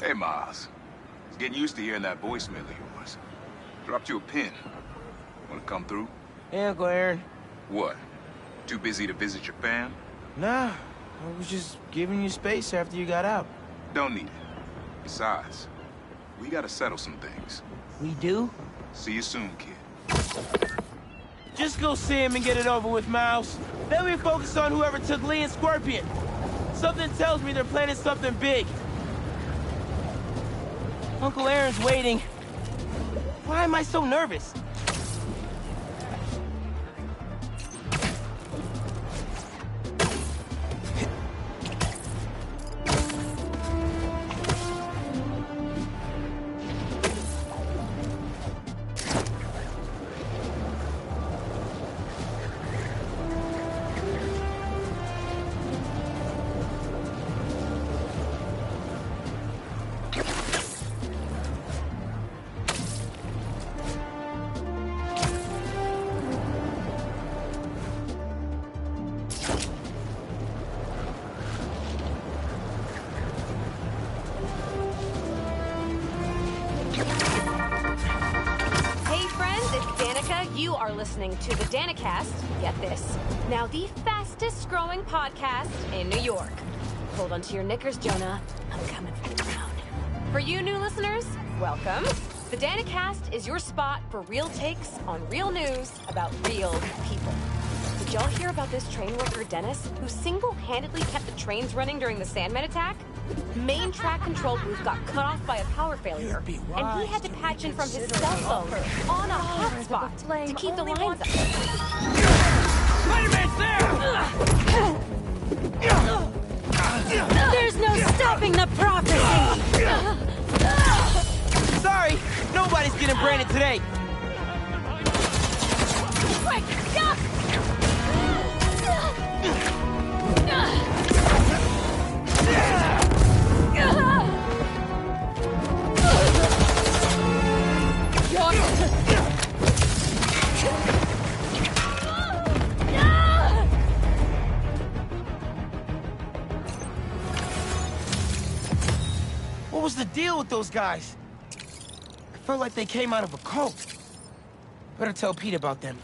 Hey, Miles. Getting used to hearing that voicemail of yours. Dropped you a pin. Wanna come through? Hey, Uncle Aaron. What? Too busy to visit your fam? Nah, I was just giving you space after you got out. Don't need it. Besides, we gotta settle some things. We do? See you soon, kid. Just go see him and get it over with, Miles. Then we focus on whoever took Lee and Scorpion. Something tells me they're planning something big. Uncle Aaron's waiting. Why am I so nervous? You are listening to the Danicast. Get this. Now the fastest growing podcast in New York. Hold on to your knickers, Jonah. I'm coming for the crown. For you new listeners, welcome. The Danicast is your spot for real takes on real news about real people. Did y'all hear about this train worker, Dennis, who single-handedly kept the trains running during the Sandman attack? Main track control booth got cut off by a power failure, and he had to patch in from his cell phone on a hotspot to keep the lines up. Spider-Man's there! There's no stopping the prophecy! Sorry, nobody's getting branded today. Quick, duck! What was the deal with those guys? I felt like they came out of a cult. Better tell Pete about them.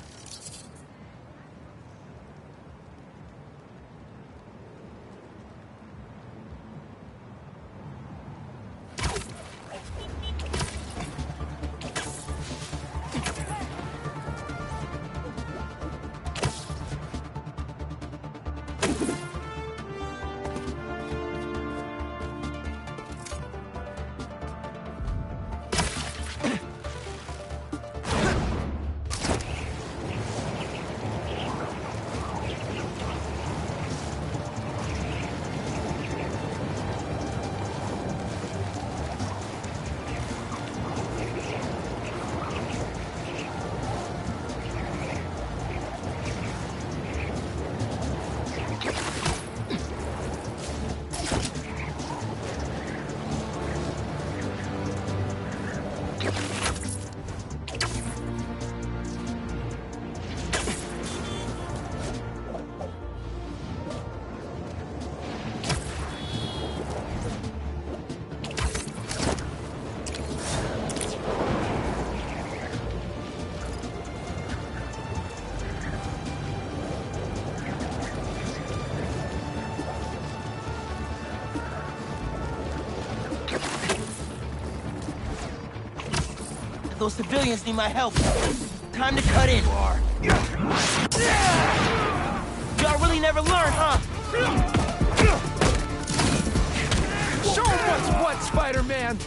Those civilians need my help. Time to cut in. Y'all really never learn, huh? Show 'em what's what, Spider-Man!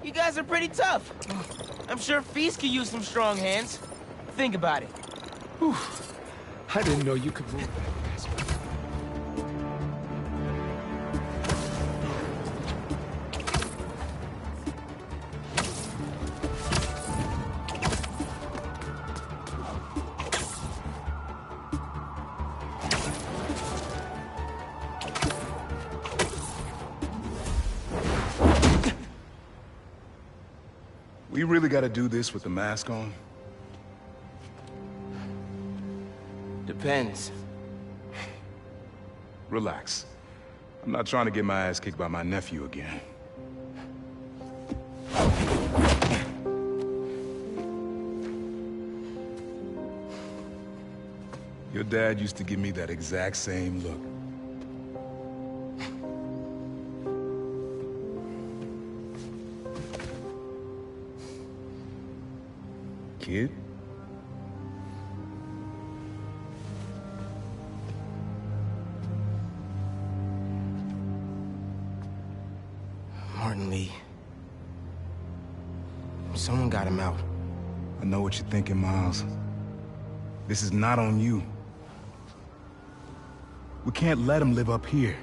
You guys are pretty tough. I'm sure Feast could use some strong hands. Think about it. Whew. I didn't know you could move that fast. We really gotta do this with the mask on? Depends. Relax. I'm not trying to get my ass kicked by my nephew again. Your dad used to give me that exact same look. Kid? Martin Lee. Someone got him out. I know what you're thinking, Miles. This is not on you. We can't let him live up here.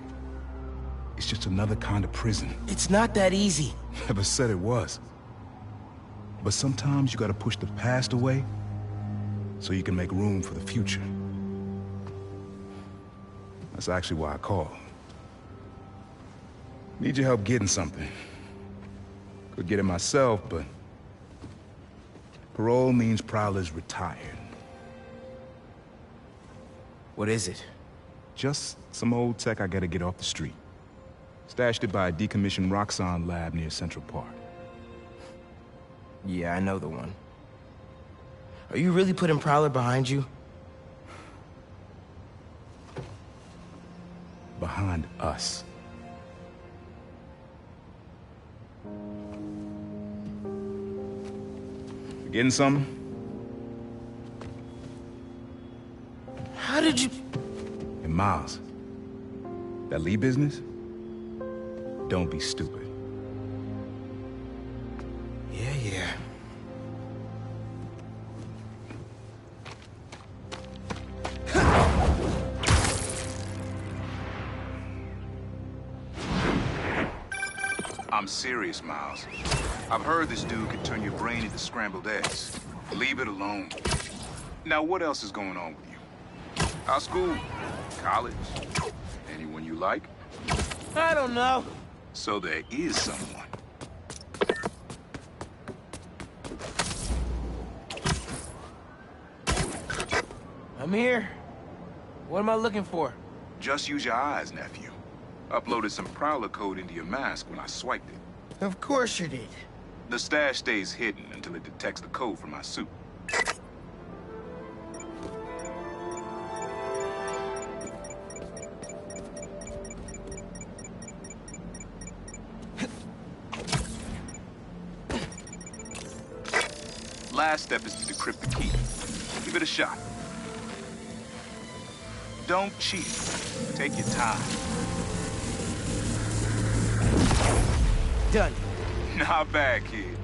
It's just another kind of prison. It's not that easy. Never said it was. But sometimes you gotta push the past away so you can make room for the future. That's actually why I called. Need your help getting something. Could get it myself, but parole means Prowler's retired. What is it? Just some old tech I gotta get off the street. Stashed it by a decommissioned Roxxon lab near Central Park. Yeah, I know the one. Are you really putting Prowler behind you? Behind us. You getting something? How did you... And Miles, that Lee business? Don't be stupid. Yeah. I'm serious, Miles. I've heard this dude can turn your brain into scrambled eggs. Leave it alone. Now, what else is going on with you? High school? College? Anyone you like? I don't know. So there is someone. I'm here. What am I looking for? Just use your eyes, nephew. Uploaded some Prowler code into your mask when I swiped it. Of course you did. The stash stays hidden until it detects the code from my suit. Last step is to decrypt the key. Give it a shot. Don't cheat. Take your time. Done. Not bad, kid.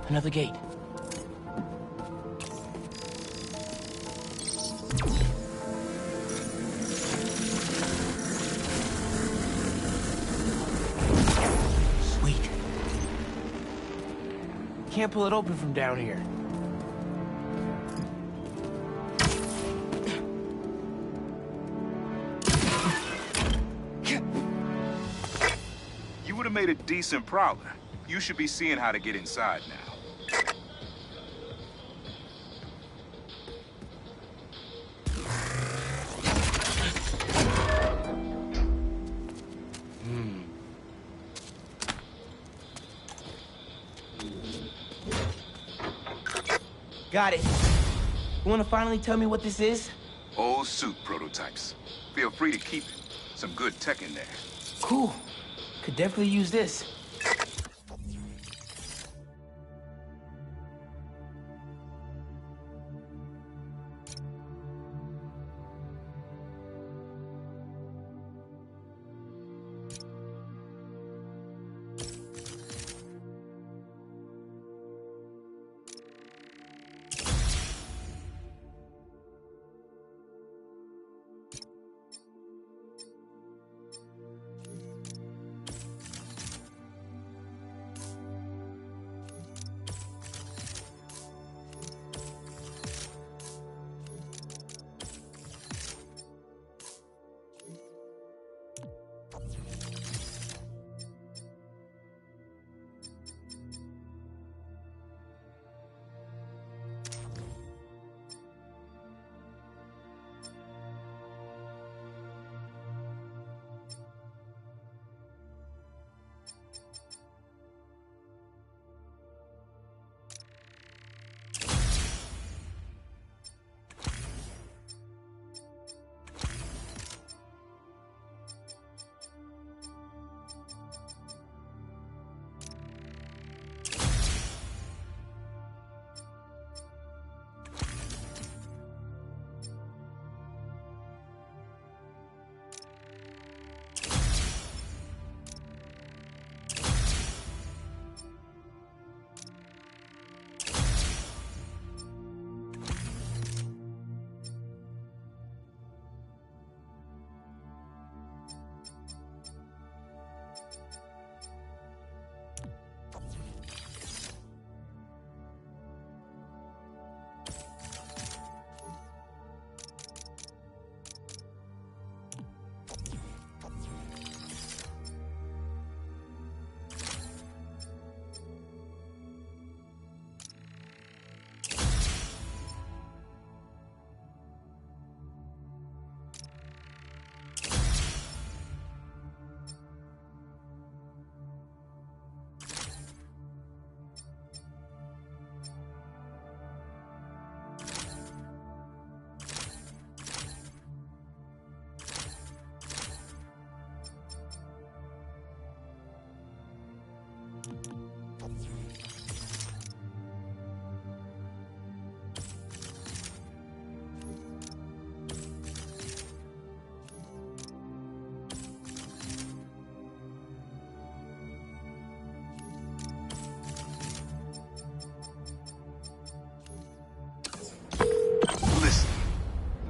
Another gate. Sweet. Can't pull it open from down here. You would have made a decent Prowler. You should be seeing how to get inside now. Got it. You wanna finally tell me what this is? Old suit prototypes. Feel free to keep it. Some good tech in there. Cool. Could definitely use this.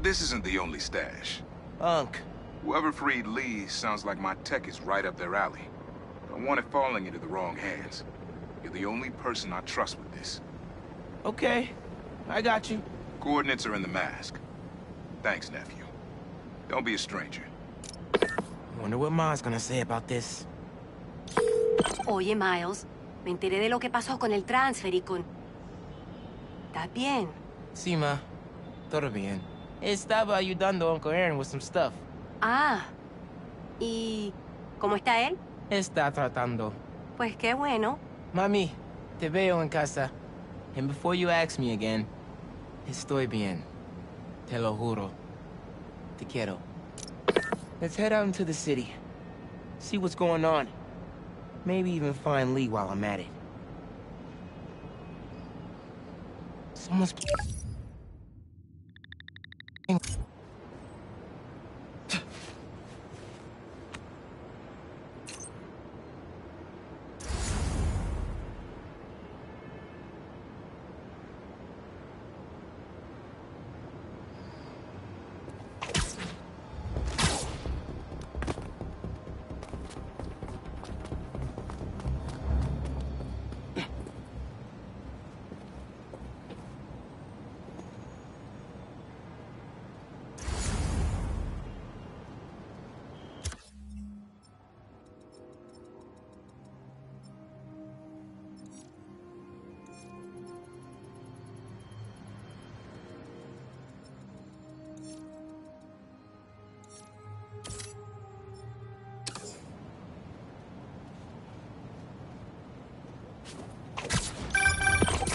this isn't the only stash. Unc. Whoever freed Lee sounds like my tech is right up their alley. Don't want it falling into the wrong hands. You're the only person I trust with this. Okay, I got you. Coordinates are in the mask. Thanks, nephew. Don't be a stranger. Wonder what Ma's gonna say about this. Oye, Miles, me enteré de lo que pasó con el transfer y con... ¿Estás bien? Sí, Ma. Todo bien. Estaba ayudando a Uncle Aaron with some stuff. Ah, ¿y cómo está él? Está tratando. Pues qué bueno. Mami, te veo en casa. And before you ask me again, estoy bien. Te lo juro. Te quiero. Let's head out into the city. See what's going on. Maybe even find Lee while I'm at it. Someone's...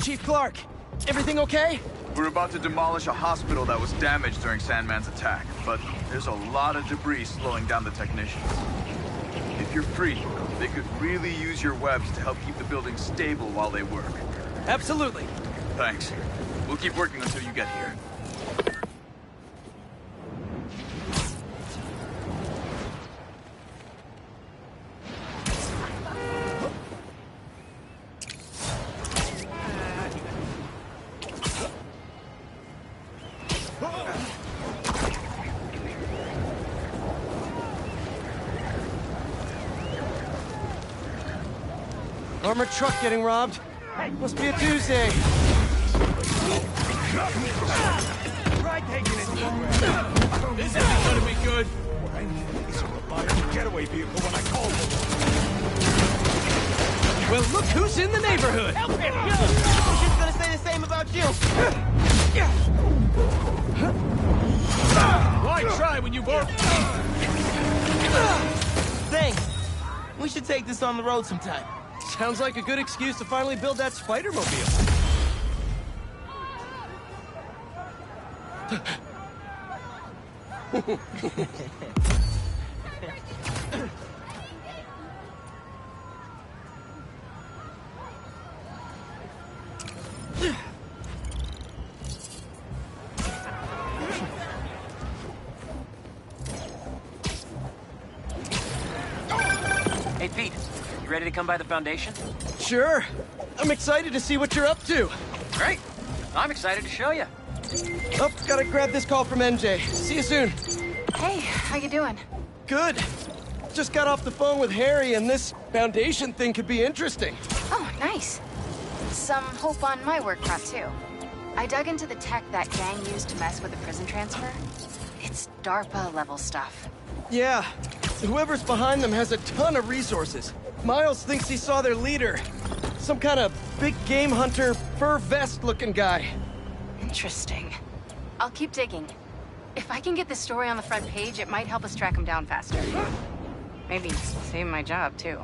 Chief Clark, everything okay? We're about to demolish a hospital that was damaged during Sandman's attack, but there's a lot of debris slowing down the technicians. If you're free, they could really use your webs to help keep the building stable while they work. Absolutely. Thanks. We'll keep working until you get here. Armored truck getting robbed. Must be a Tuesday. Try taking it. This isn't gonna be good. What I need is a reliable getaway vehicle when I call them. Well, look who's in the neighborhood. Help him! Yo! We're just gonna say the same about you. Why try when you've already... Thanks. We should take this on the road sometime. Sounds like a good excuse to finally build that Spider-Mobile. Hey, Pete. You ready to come by the Foundation? Sure. I'm excited to see what you're up to. Great. I'm excited to show you. Oh, gotta grab this call from NJ. See you soon. Hey, how you doing? Good. Just got off the phone with Harry, and this Foundation thing could be interesting. Oh, nice. Some hope on my work front, too. I dug into the tech that gang used to mess with the prison transfer. It's DARPA-level stuff. Yeah. Whoever's behind them has a ton of resources. Miles thinks he saw their leader. Some kind of big game hunter, fur vest-looking guy. Interesting. I'll keep digging. If I can get this story on the front page, it might help us track him down faster. Maybe save my job, too.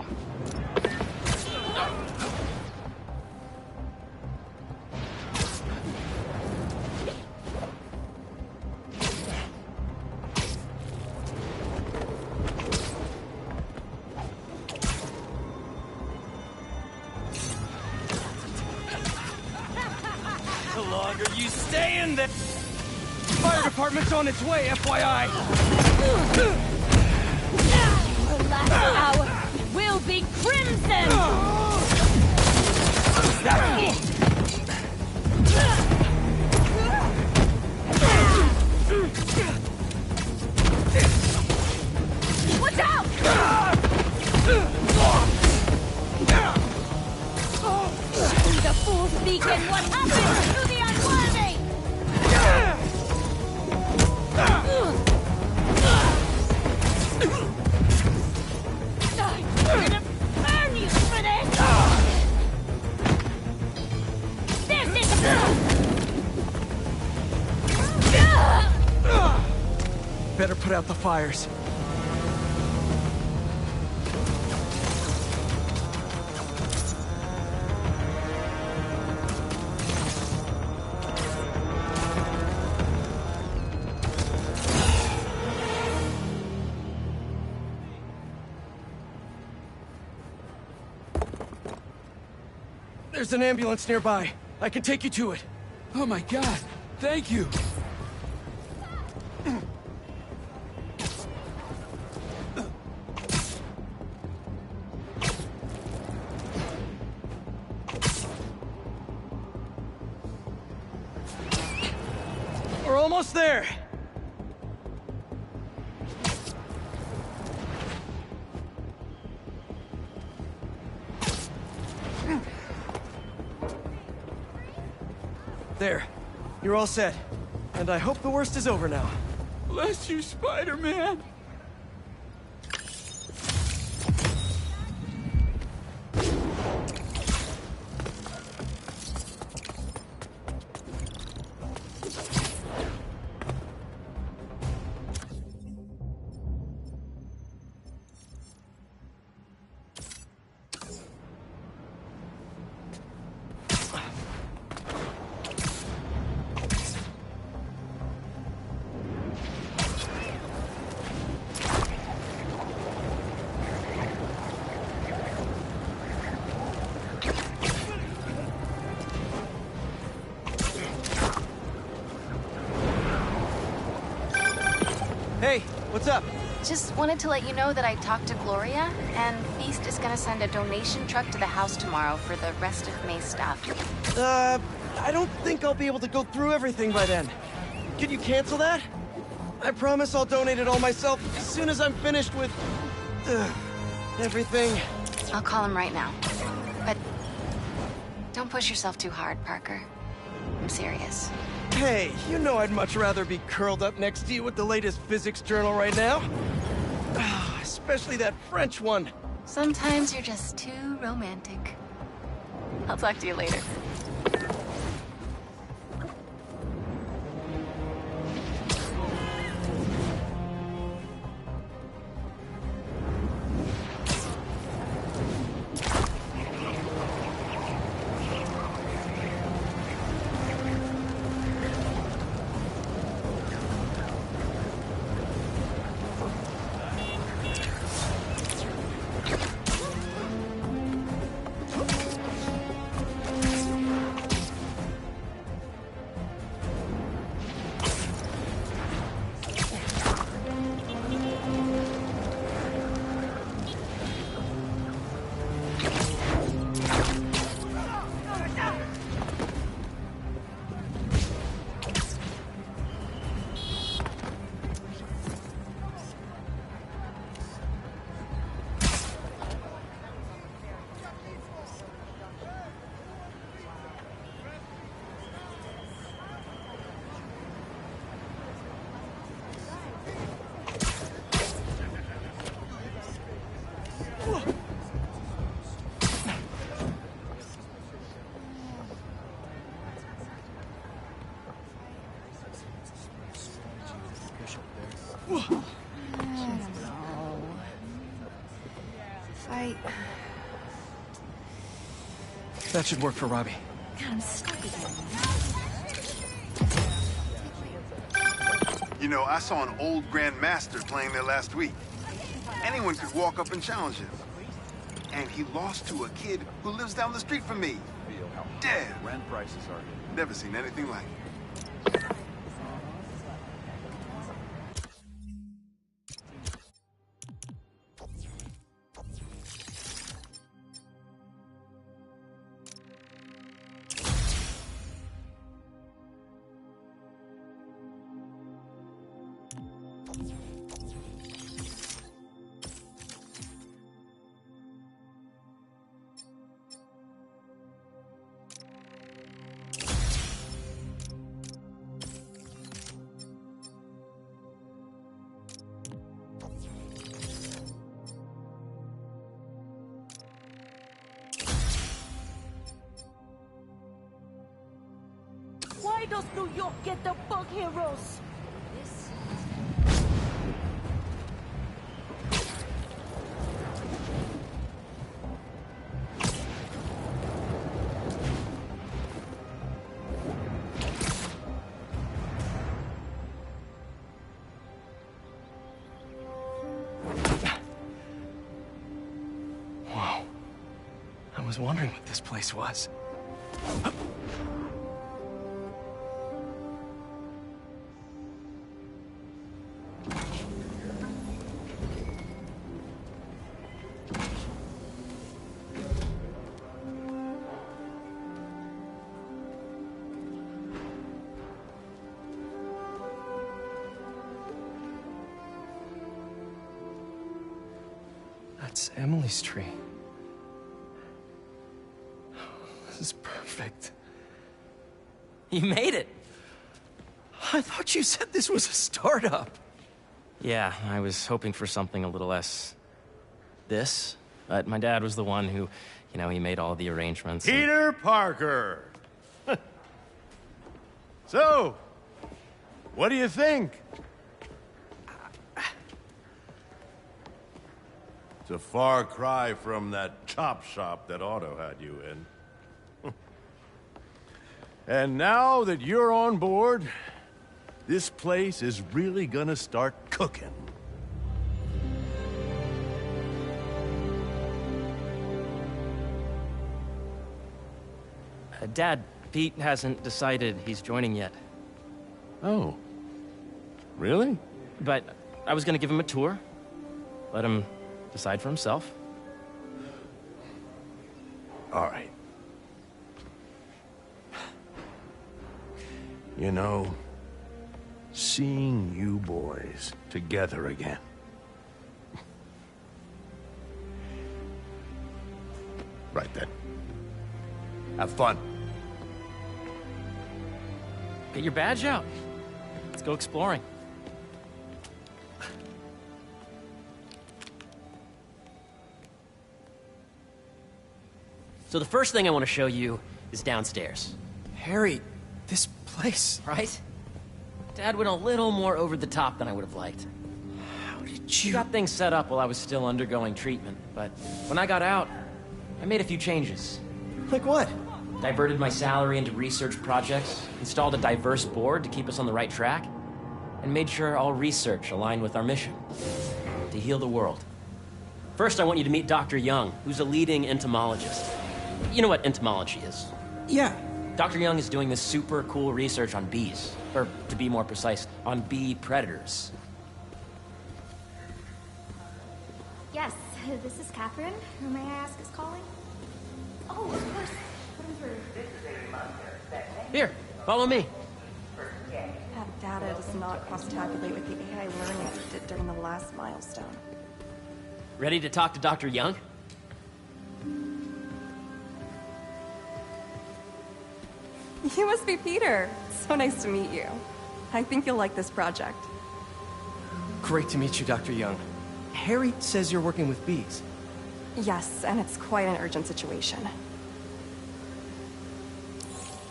The longer you stay in there... Fire department's on its way, FYI! The last hour will be crimson! better put out the fires. There's an ambulance nearby. I can take you to it. Oh my god, thank you! We're almost there. There. You're all set. And I hope the worst is over now. Bless you, Spider-Man! Hey, what's up? Just wanted to let you know that I talked to Gloria, and Feast is gonna send a donation truck to the house tomorrow for the rest of May's stuff. I don't think I'll be able to go through everything by then. Can you cancel that? I promise I'll donate it all myself as soon as I'm finished with... everything. I'll call him right now. But don't push yourself too hard, Parker. I'm serious. Hey, you know I'd much rather be curled up next to you with the latest physics journal right now. Especially that French one. Sometimes you're just too romantic. I'll talk to you later. That should work for Robbie. God, I'm stuck again. You know, I saw an old Grand Master playing there last week. Anyone could walk up and challenge him. And he lost to a kid who lives down the street from me. Dead. Rent prices are... Never seen anything like it. Why does New York get the bug heroes? was wondering what this place was. That's Emily's tree. This is perfect. You made it! I thought you said this was a startup. Yeah, I was hoping for something a little less... this. But my dad was the one who, you know, he made all the arrangements. Peter Parker! So, what do you think? It's a far cry from that chop shop that Otto had you in. And now that you're on board, this place is really gonna start cooking. Dad, Pete hasn't decided he's joining yet. Oh. Really? But I was gonna give him a tour. Let him decide for himself. All right. You know, seeing you boys together again. Right then. Have fun. Get your badge out. Let's go exploring. So the first thing I want to show you is downstairs. Harry, this place... Right? Dad went a little more over the top than I would have liked. How did He you... got things set up while I was still undergoing treatment, but when I got out, I made a few changes. Like what? Diverted my salary into research projects, installed a diverse board to keep us on the right track, and made sure all research aligned with our mission, to heal the world. First, I want you to meet Dr. Young, who's a leading entomologist. You know what entomology is? Yeah. Dr. Young is doing this super cool research on bees, or to be more precise, on bee predators. Yes, this is Catherine. Who may I ask is calling? Oh, of course. Put him through. Here, follow me. That data does not cross-tabulate with the AI learning I did during the last milestone. Ready to talk to Dr. Young? You must be Peter. So nice to meet you. I think you'll like this project. Great to meet you, Dr. Young. Harry says you're working with bees. Yes, and it's quite an urgent situation.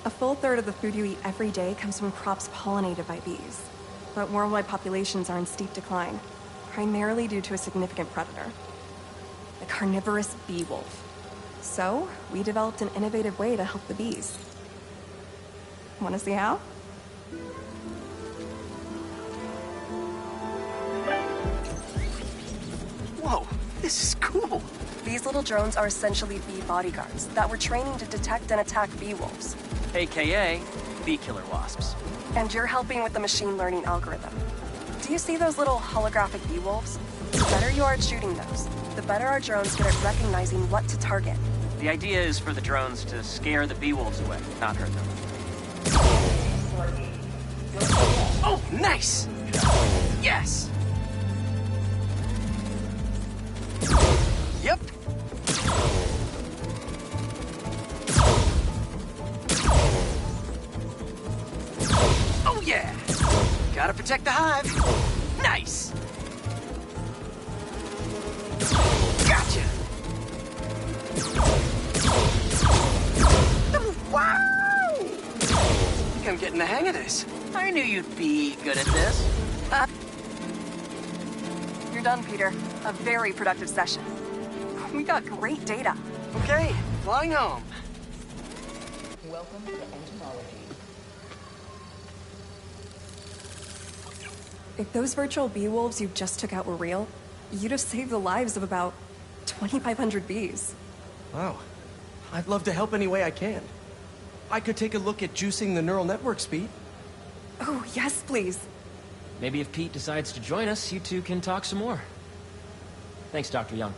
A full third of the food you eat every day comes from crops pollinated by bees. But worldwide populations are in steep decline, primarily due to a significant predator, the carnivorous bee wolf. So, we developed an innovative way to help the bees. Want to see how? Whoa, this is cool. These little drones are essentially bee bodyguards that we're training to detect and attack bee wolves. AKA bee killer wasps. And you're helping with the machine learning algorithm. Do you see those little holographic bee wolves? The better you are at shooting those, the better our drones get at recognizing what to target. The idea is for the drones to scare the bee wolves away, not hurt them. Oh, nice! Yes! Yep. Oh, yeah! Gotta protect the hive. Nice! Gotcha! Wow! I think I'm getting the hang of this. I knew you'd be good at this. You're done, Peter. A very productive session. We got great data. Okay, flying home. Welcome to entomology. If those virtual bee wolves you just took out were real, you'd have saved the lives of about 2,500 bees. Wow. I'd love to help any way I can. I could take a look at juicing the neural network speed. Oh, yes, please. Maybe if Pete decides to join us, you two can talk some more. Thanks, Dr. Young.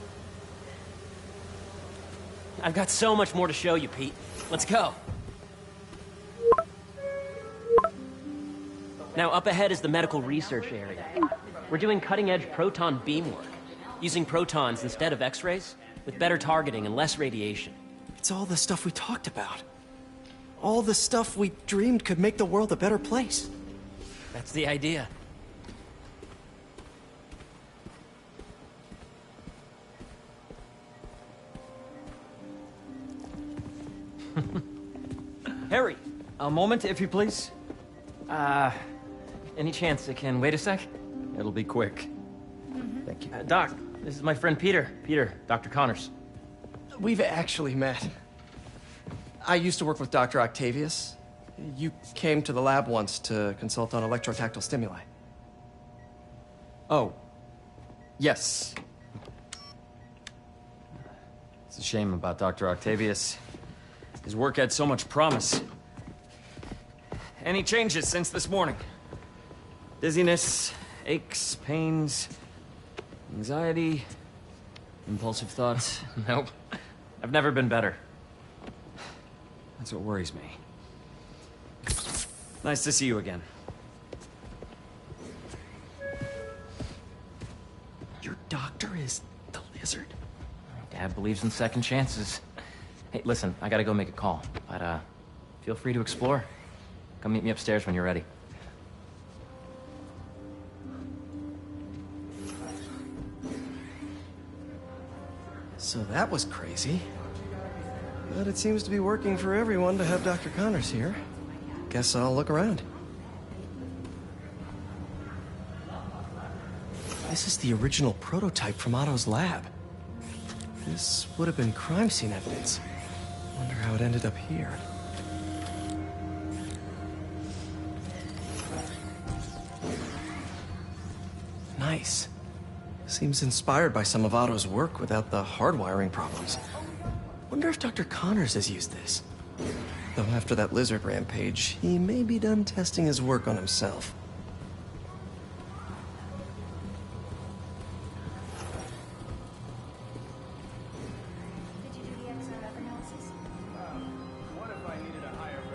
I've got so much more to show you, Pete. Let's go. Now, up ahead is the medical research area. We're doing cutting-edge proton beam work, using protons instead of X-rays, with better targeting and less radiation. It's all the stuff we talked about. All the stuff we dreamed could make the world a better place. That's the idea. Harry, a moment, if you please. Any chance it can wait a sec? It'll be quick. Thank you. Doc, this is my friend Peter. Peter, Dr. Connors. We've actually met. I used to work with Dr. Octavius. You came to the lab once to consult on electrotactile stimuli. Oh. Yes. It's a shame about Dr. Octavius. His work had so much promise. Any changes since this morning? Dizziness, aches, pains, anxiety, impulsive thoughts? Nope. I've never been better. That's what worries me. Nice to see you again. Your doctor is the lizard? Dad believes in second chances. Hey, listen, I gotta go make a call, but feel free to explore. Come meet me upstairs when you're ready. So that was crazy. But it seems to be working for everyone to have Dr. Connors here. Guess I'll look around. This is the original prototype from Otto's lab. This would have been crime scene evidence. Wonder how it ended up here. Nice. Seems inspired by some of Otto's work without the hardwiring problems. Wonder if Dr. Connors has used this. Though after that lizard rampage, he may be done testing his work on himself.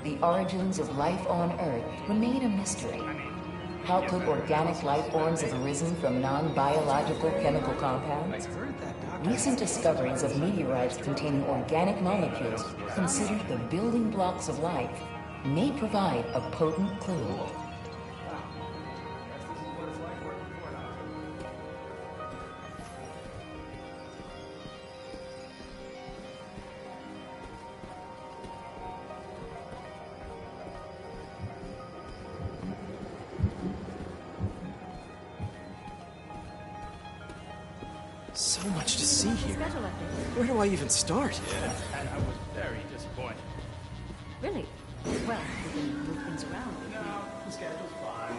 The origins of life on Earth remain a mystery. How could organic life forms have arisen from non-biological chemical compounds? Recent discoveries of meteorites containing organic molecules considered the building blocks of life may provide a potent clue. So much to see here. Where do I even start? And I was very disappointed. Really? Well, we can move things around. No, the schedule's fine.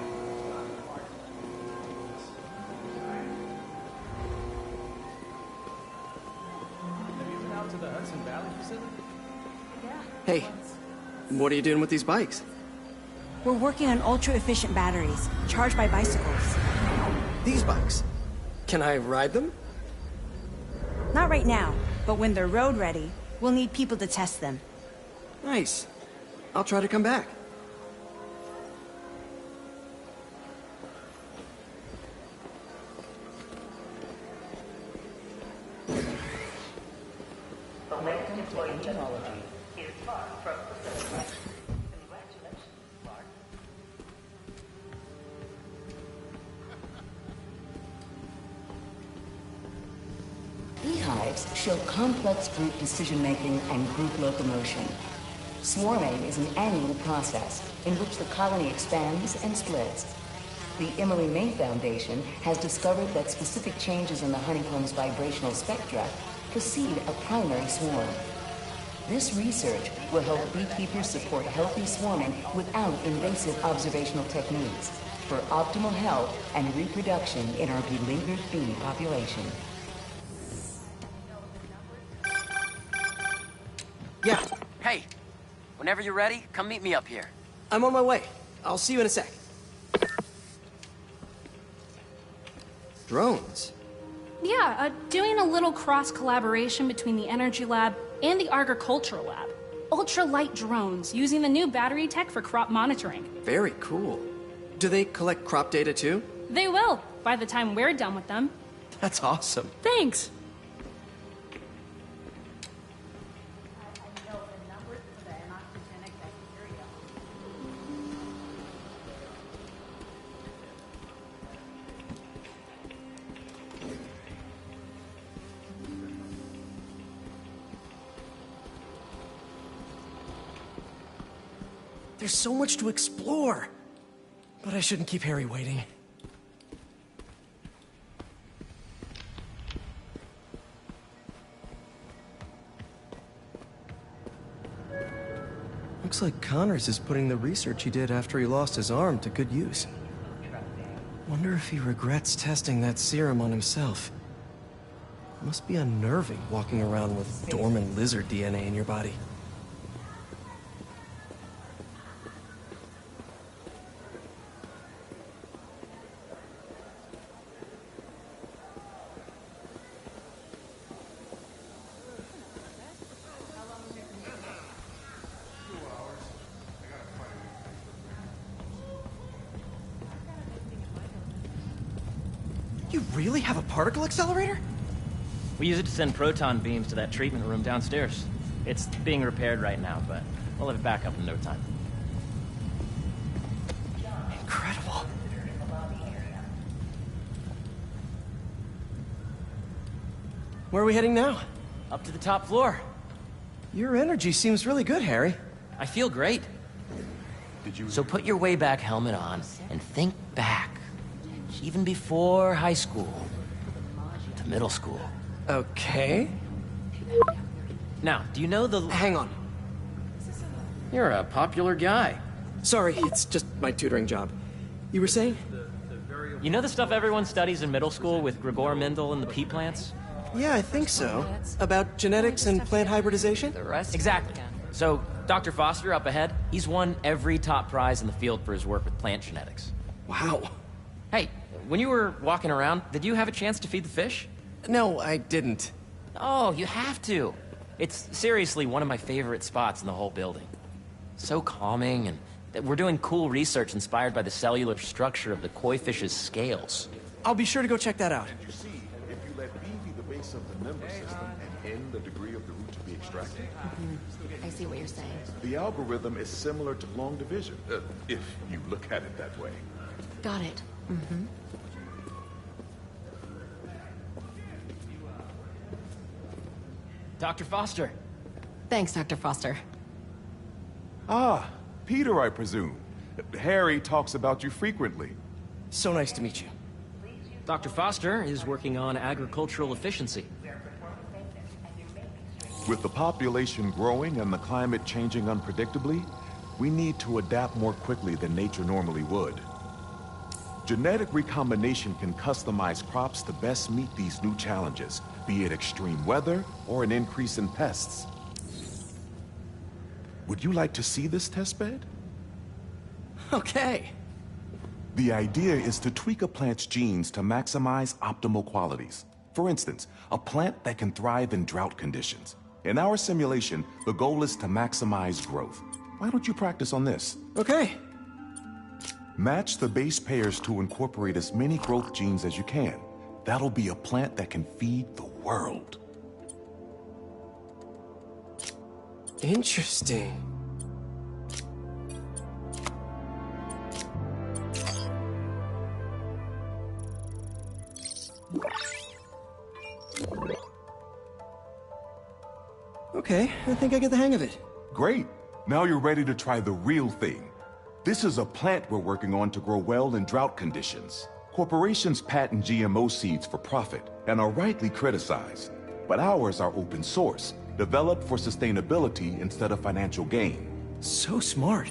Have you been out to the Hudson Valley facility? Hey, what are you doing with these bikes? We're working on ultra-efficient batteries, charged by bicycles. These bikes? Can I ride them? Not right now, but when they're road ready, we'll need people to test them. Nice. I'll try to come back. The latest employee technology is far from facility. Congratulations, Mark. Beehives show complex group decision-making and group locomotion. Swarming is an annual process in which the colony expands and splits. The Emily May Foundation has discovered that specific changes in the honeycomb's vibrational spectra precede a primary swarm. This research will help beekeepers support healthy swarming without invasive observational techniques for optimal health and reproduction in our beleaguered bee population. Whenever you're ready, come meet me up here. I'm on my way. I'll see you in a sec. Drones? Yeah, doing a little cross-collaboration between the Energy Lab and the Agricultural Lab. Ultra-light drones, using the new battery tech for crop monitoring. Very cool. Do they collect crop data too? They will, by the time we're done with them. That's awesome. Thanks. There's so much to explore. But I shouldn't keep Harry waiting. Looks like Connors is putting the research he did after he lost his arm to good use. Wonder if he regrets testing that serum on himself. Must be unnerving walking around with dormant lizard DNA in your body. You really have a particle accelerator? We use it to send proton beams to that treatment room downstairs. It's being repaired right now, but we'll have it back up in no time. Incredible. Where are we heading now? Up to the top floor. Your energy seems really good, Harry. I feel great. So put your way back helmet on and think back. Even before high school to middle school. Okay. Now, do you know the... Hang on. You're a popular guy. Sorry, it's just my tutoring job. You were saying? You know the stuff everyone studies in middle school with Gregor Mendel and the pea plants? Yeah, I think so. About genetics and plant hybridization? Exactly. So, Dr. Foster up ahead, he's won every top prize in the field for his work with plant genetics. Wow. Hey, when you were walking around, did you have a chance to feed the fish? No, I didn't. Oh, you have to. It's seriously one of my favorite spots in the whole building. So calming, and we're doing cool research inspired by the cellular structure of the koi fish's scales. I'll be sure to go check that out. You see, if you let B be the base of the member system and N the degree of the root to be extracted, I see what you're saying. the algorithm is similar to long division, if you look at it that way. Got it. Mm-hmm. Dr. Foster. Thanks, Dr. Foster. Ah, Peter, I presume. Harry talks about you frequently. So nice to meet you. Dr. Foster is working on agricultural efficiency. With the population growing and the climate changing unpredictably, we need to adapt more quickly than nature normally would. Genetic recombination can customize crops to best meet these new challenges, be it extreme weather or an increase in pests. Would you like to see this testbed? Okay. The idea is to tweak a plant's genes to maximize optimal qualities. For instance, a plant that can thrive in drought conditions. In our simulation, the goal is to maximize growth. Why don't you practice on this? Okay. Match the base pairs to incorporate as many growth genes as you can. That'll be a plant that can feed the world. Interesting. Okay, I think I get the hang of it. Great. Now you're ready to try the real thing. This is a plant we're working on to grow well in drought conditions. Corporations patent GMO seeds for profit and are rightly criticized. But ours are open source, developed for sustainability instead of financial gain. So smart.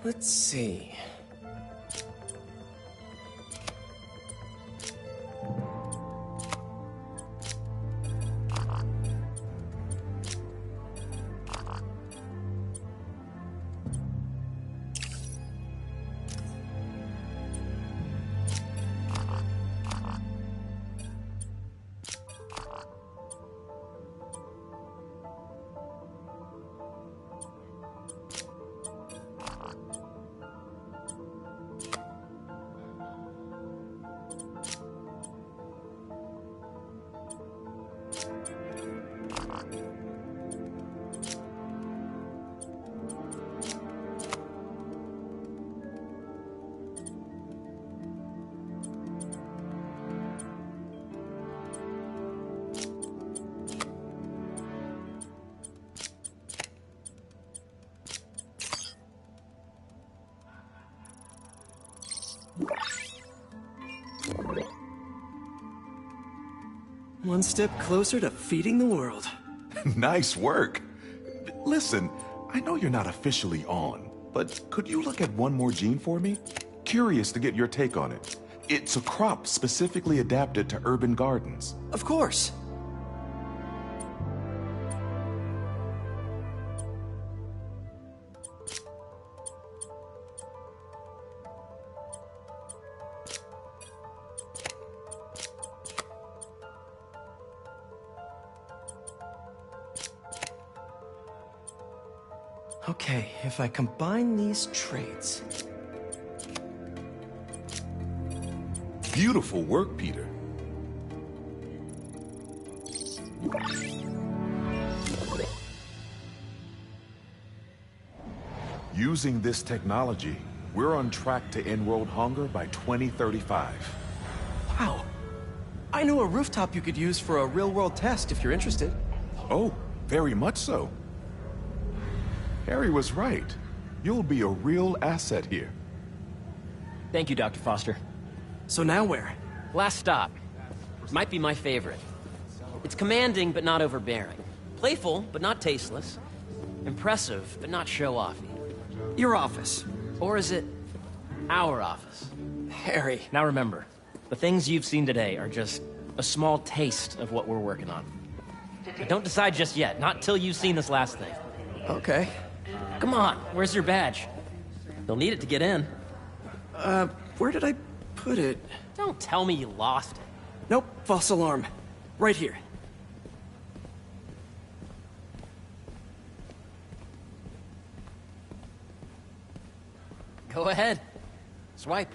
Let's see. One step closer to feeding the world. Nice work. Listen, I know you're not officially on, but could you look at one more gene for me? Curious to get your take on it. It's a crop specifically adapted to urban gardens. Of course. Okay, if I combine these traits... Beautiful work, Peter. Using this technology, we're on track to end world hunger by 2035. Wow. I know a rooftop you could use for a real-world test if you're interested. Oh, very much so. Harry was right. You'll be a real asset here. Thank you, Dr. Foster. So now where? Last stop. Might be my favorite. It's commanding, but not overbearing. Playful, but not tasteless. Impressive, but not show-offy. Your office. Or is it our office? Harry. Now remember, the things you've seen today are just a small taste of what we're working on. But don't decide just yet, not till you've seen this last thing. Okay. Come on, where's your badge? You'll need it to get in. Where did I put it? Don't tell me you lost it. Nope, false alarm. Right here. Go ahead. Swipe.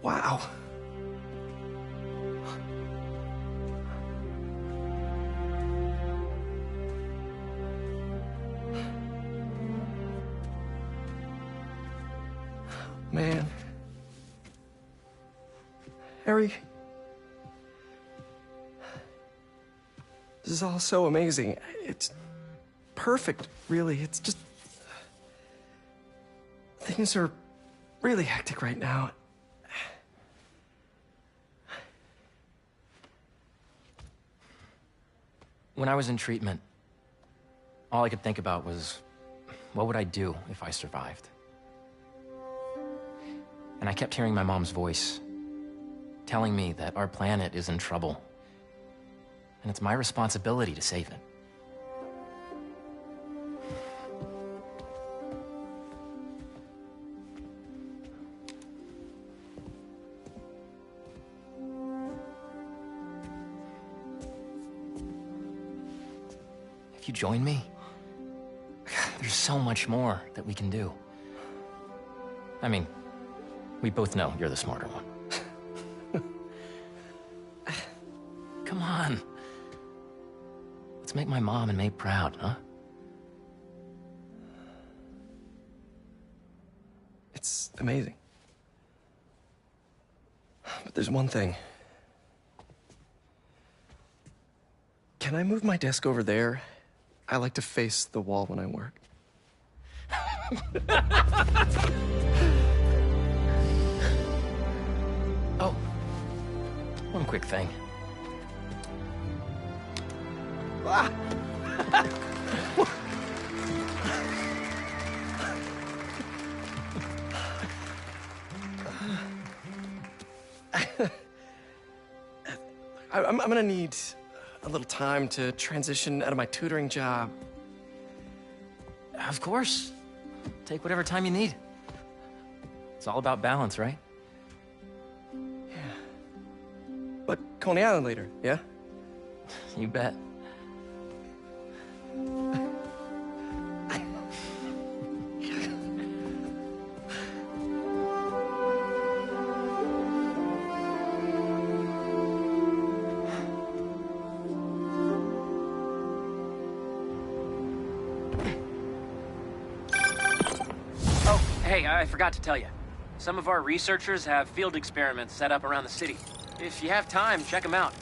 Wow. Man. Harry. This is all so amazing. It's perfect, really. It's just... Things are really hectic right now. When I was in treatment, all I could think about was, what would I do if I survived? And I kept hearing my mom's voice, telling me that our planet is in trouble, and it's my responsibility to save it. If you join me, there's so much more that we can do. I mean, we both know you're the smarter one. Come on. Let's make my mom and May proud, huh? It's amazing. But there's one thing. Can I move my desk over there? I like to face the wall when I work. Oh, one quick thing. Ah. I'm gonna need a little time to transition out of my tutoring job. Of course. Take whatever time you need. It's all about balance, right? But Coney Island later, yeah? You bet. Hey, I forgot to tell you. Some of our researchers have field experiments set up around the city. If you have time, check them out.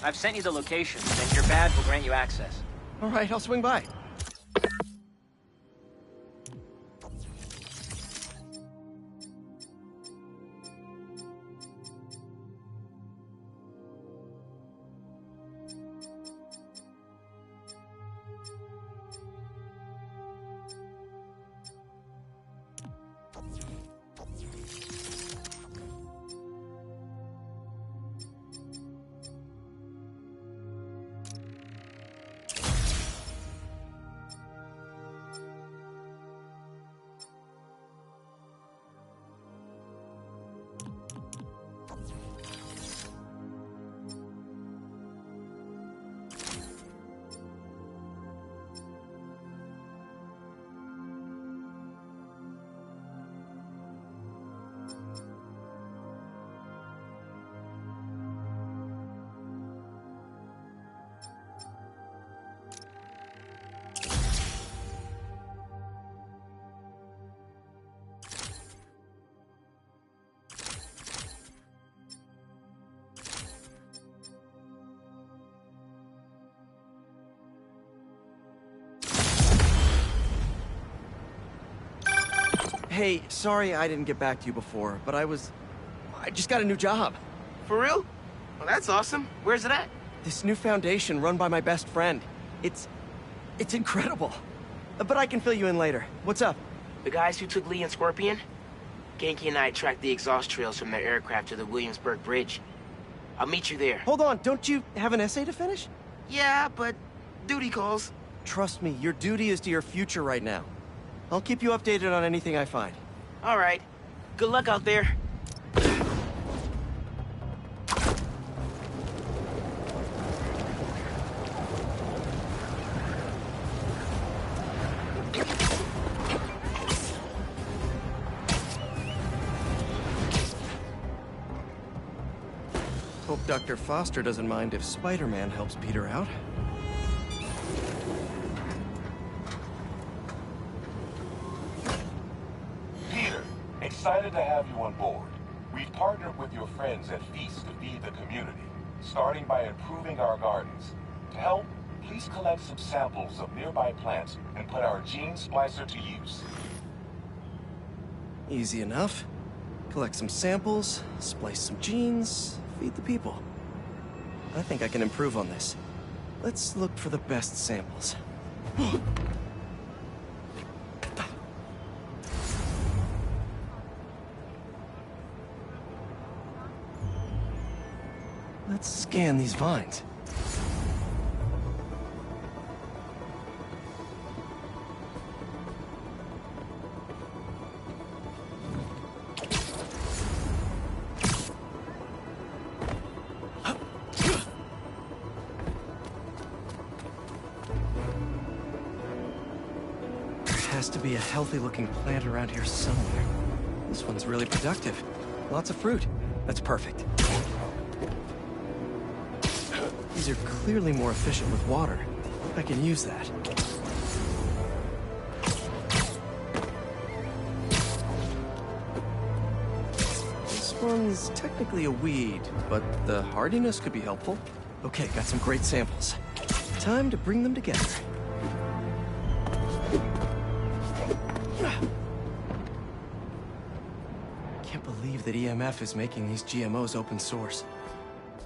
I've sent you the locations, and your badge will grant you access. All right, I'll swing by. Hey, sorry I didn't get back to you before, but I just got a new job. For real? Well, that's awesome. Where's it at? This new foundation run by my best friend. It's incredible. But I can fill you in later. What's up? The guys who took Lee and Scorpion? Ganke and I tracked the exhaust trails from their aircraft to the Williamsburg Bridge. I'll meet you there. Hold on, don't you have an essay to finish? Yeah, but duty calls. Trust me, your duty is to your future right now. I'll keep you updated on anything I find. All right. Good luck out there. Hope Dr. Foster doesn't mind if Spider-Man helps Peter out. Excited to have you on board. We've partnered with your friends at Feast to feed the community, starting by improving our gardens. To help, please collect some samples of nearby plants and put our gene splicer to use. Easy enough. Collect some samples, splice some genes, feed the people. I think I can improve on this. Let's look for the best samples. Let's scan these vines. There has to be a healthy-looking plant around here somewhere. This one's really productive. Lots of fruit. That's perfect. These are clearly more efficient with water. I can use that. This one's technically a weed, but the hardiness could be helpful. Okay, got some great samples. Time to bring them together. Can't believe that EMF is making these GMOs open source.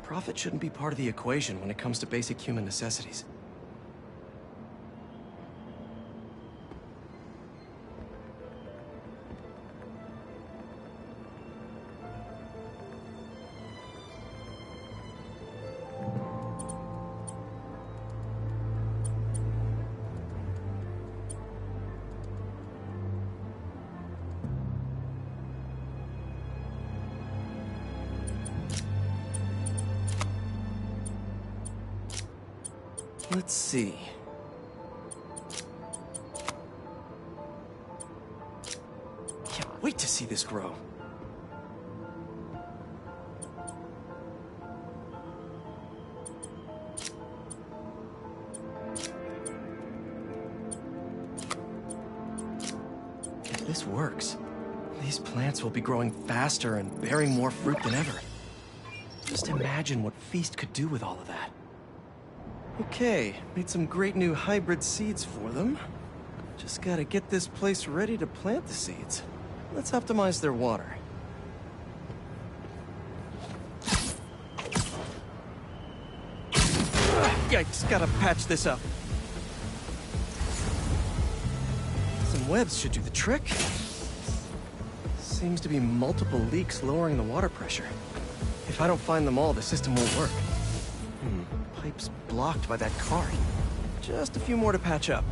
Profit shouldn't be part of the equation when it comes to basic human necessities. Let's see. Can't wait to see this grow. If this works, these plants will be growing faster and bearing more fruit than ever. Just imagine what Feast could do with all of that. Okay, made some great new hybrid seeds for them. Just gotta get this place ready to plant the seeds. Let's optimize their water. Yikes, gotta patch this up. Some webs should do the trick. Seems to be multiple leaks lowering the water pressure. If I don't find them all, the system won't work. Pipe's blocked by that cart. Just a few more to patch up.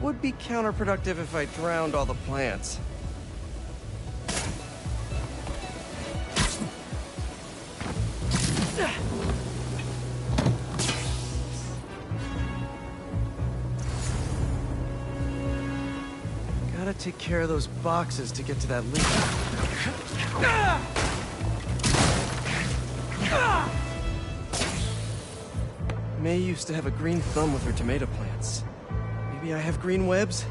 Would be counterproductive if I drowned all the plants. Gotta take care of those boxes to get to that leak. May used to have a green thumb with her tomato plants. Maybe I have green webs?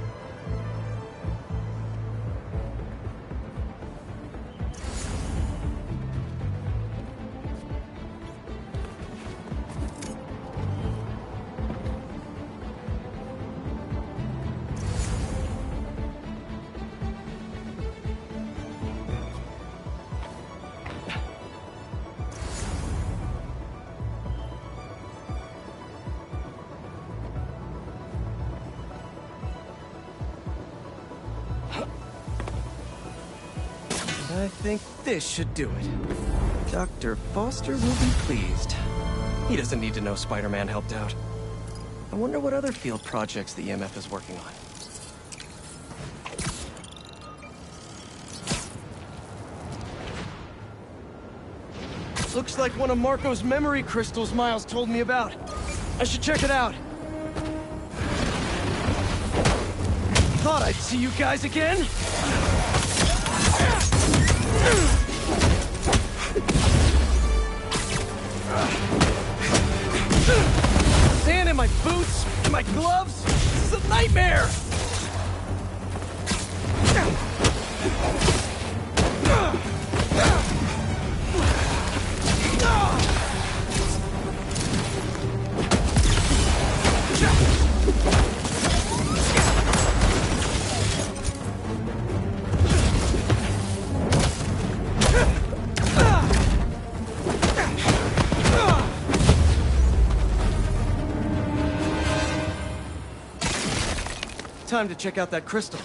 I think this should do it. Dr. Foster will be pleased. He doesn't need to know Spider-Man helped out. I wonder what other field projects the EMF is working on. Looks like one of Marco's memory crystals Miles told me about. I should check it out. Thought I'd see you guys again. Sand in my boots, in my gloves. This is a nightmare. Time to check out that crystal.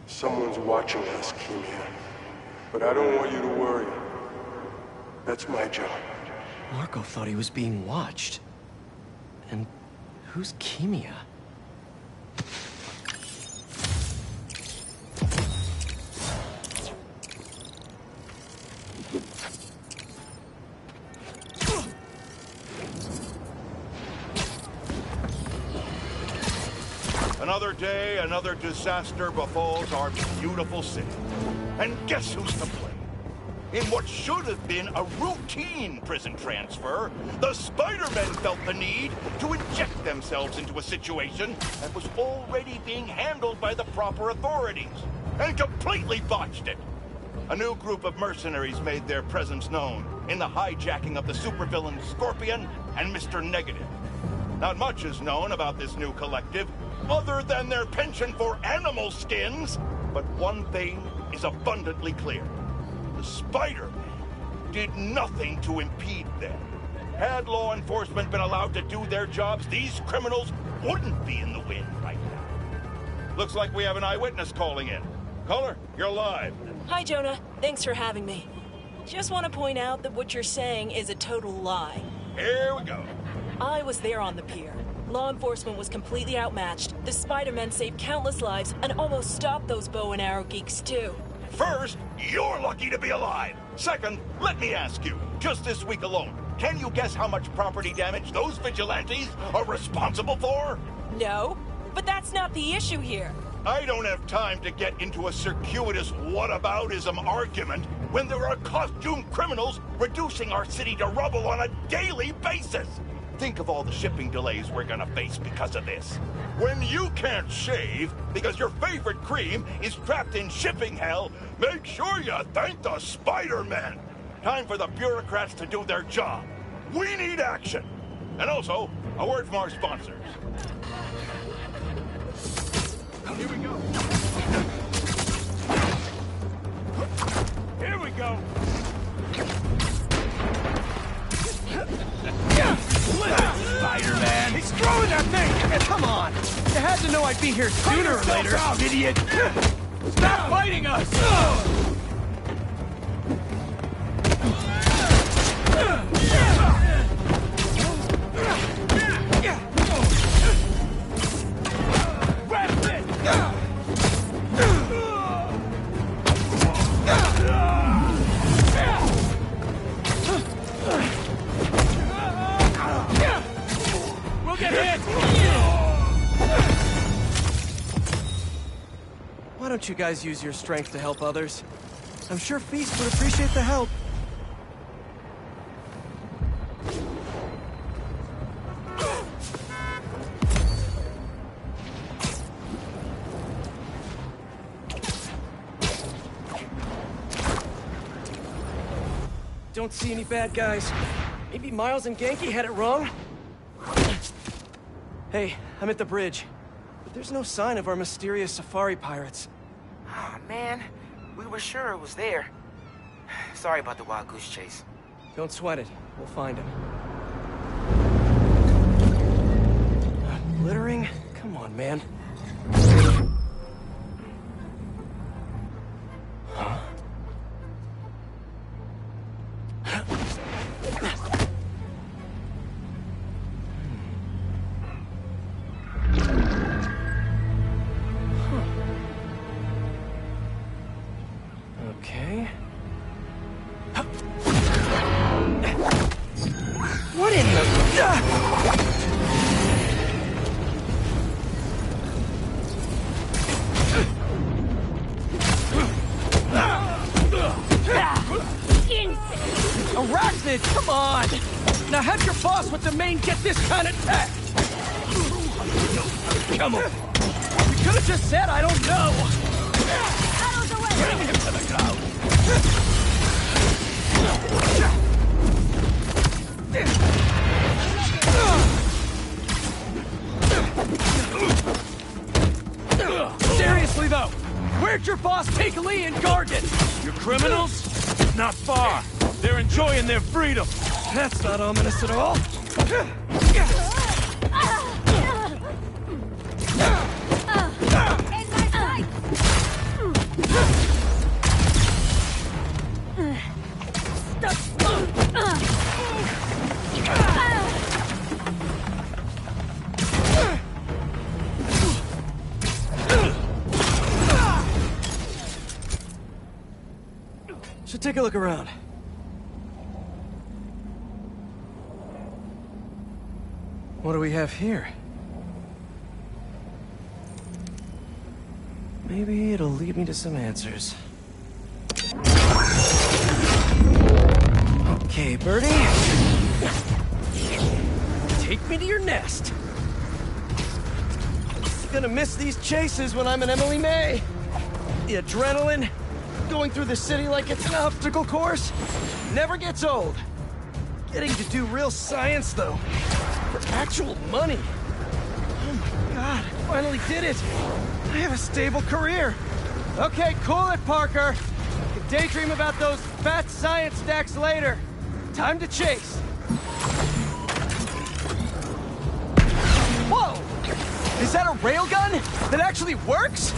Someone's watching us, Keemia. But I don't want you to worry. That's my job. Marco thought he was being watched. And who's Keemia? Another day, another disaster befalls our beautiful city. And guess who's to blame? In what should have been a routine prison transfer, the Spider-Men felt the need to inject themselves into a situation that was already being handled by the proper authorities, and completely botched it. A new group of mercenaries made their presence known in the hijacking of the supervillains Scorpion and Mr. Negative. Not much is known about this new collective, other than their penchant for animal skins, but one thing is abundantly clear. The Spider-Man did nothing to impede them. Had law enforcement been allowed to do their jobs, these criminals wouldn't be in the wind right now. Looks like we have an eyewitness calling in. Caller, you're live. Hi, Jonah. Thanks for having me. Just want to point out that what you're saying is a total lie. Here we go. I was there on the pier. Law enforcement was completely outmatched. The Spider-Men saved countless lives and almost stopped those bow and arrow geeks, too. First, you're lucky to be alive. Second, let me ask you, just this week alone, can you guess how much property damage those vigilantes are responsible for? No, but that's not the issue here. I don't have time to get into a circuitous whataboutism argument when there are costumed criminals reducing our city to rubble on a daily basis. Think of all the shipping delays we're gonna face because of this. When you can't shave because your favorite cream is trapped in shipping hell, make sure you thank the Spider-Man. Time for the bureaucrats to do their job. We need action. And also, a word from our sponsors. Here we go. Here we go. Spider-Man! He's throwing that thing! Come on! You had to know I'd be here sooner or later, idiot! Stop fighting us! We'll get hit! Why don't you guys use your strength to help others? I'm sure Feast would appreciate the help. Don't see any bad guys. Maybe Miles and Genki had it wrong? Hey, I'm at the bridge. But there's no sign of our mysterious safari pirates. Oh, man. We were sure it was there. Sorry about the wild goose chase. Don't sweat it. We'll find him. Littering? Come on, man. Huh? Okay. What in the... Arachnid, come on! Now have your boss with the main get this kind of tech! Come on! You could have just said I don't know! Out of the way! Bring him to the ground! Seriously, though, where'd your boss take Lee and Gargan? You criminals? Not far. They're enjoying their freedom. That's not ominous at all. Should take a look around. What do we have here? Maybe it'll lead me to some answers. Okay, Birdie. Take me to your nest. Gonna miss these chases when I'm in Emily May. The adrenaline, going through the city like it's an obstacle course, never gets old. Getting to do real science, though. For actual money. Oh my god, I finally did it. I have a stable career. Okay, cool it, Parker. You can daydream about those fat science stacks later. Time to chase. Whoa! Is that a railgun that actually works?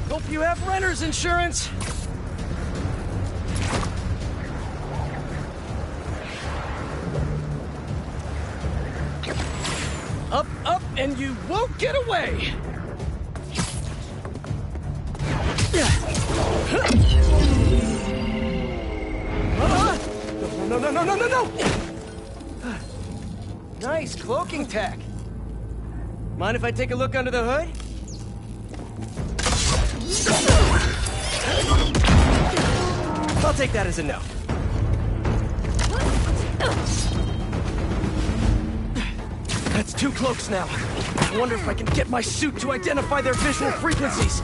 Hope you you have renter's insurance? Up, up, and you won't get away! No! Nice cloaking tech. Mind if I take a look under the hood? I'll take that as a no. That's 2 cloaks now. I wonder if I can get my suit to identify their visual frequencies.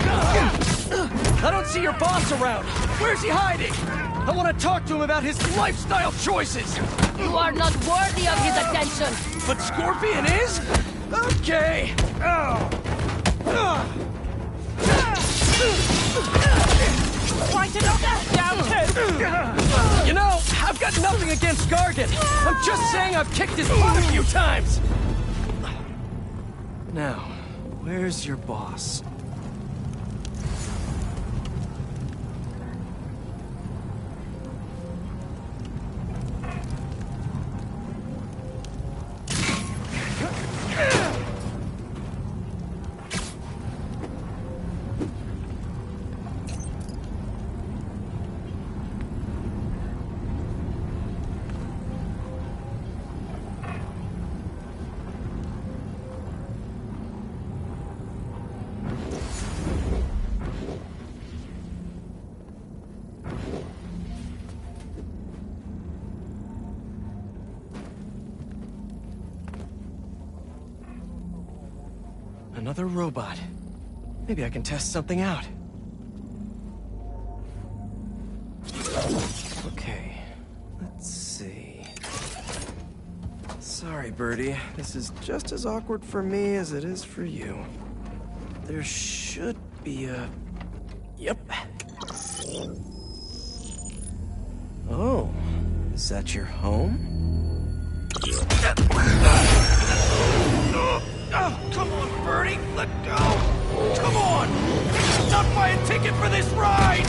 I don't see your boss around. Where's he hiding? I want to talk to him about his lifestyle choices. You are not worthy of his attention. But Scorpion is? Okay. Try to knock us down, kid. You know, I've got nothing against Gargan. I'm just saying I've kicked his butt a few times. Now, where's your boss? Another robot. Maybe I can test something out. Okay, let's see. Sorry, Birdie. This is just as awkward for me as it is for you. There should be a... Yep. Oh, is that your home? Oh, come on, Birdie! Let go! Come on! Not buy a ticket for this ride!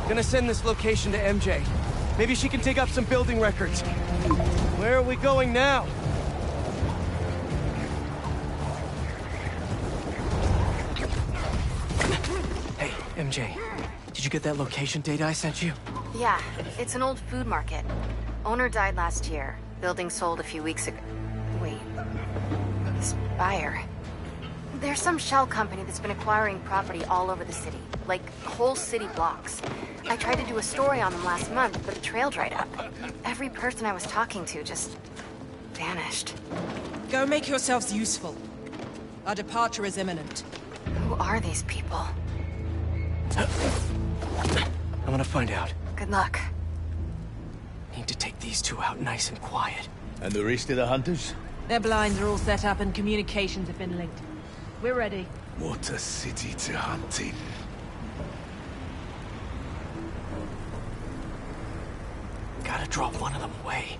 Gonna send this location to MJ. Maybe she can dig up some building records. Where are we going now? MJ, did you get that location data I sent you? Yeah, it's an old food market. Owner died last year. Building sold a few weeks ago. Wait. Spire. There's some shell company that's been acquiring property all over the city. Like, whole city blocks. I tried to do a story on them last month, but the trail dried up. Every person I was talking to just... vanished. Go make yourselves useful. Our departure is imminent. Who are these people? I'm gonna find out. Good luck. Need to take these 2 out nice and quiet. And the rest of the hunters? Their blinds are all set up and communications have been linked. We're ready. What a city to hunt in. Gotta drop one of them away.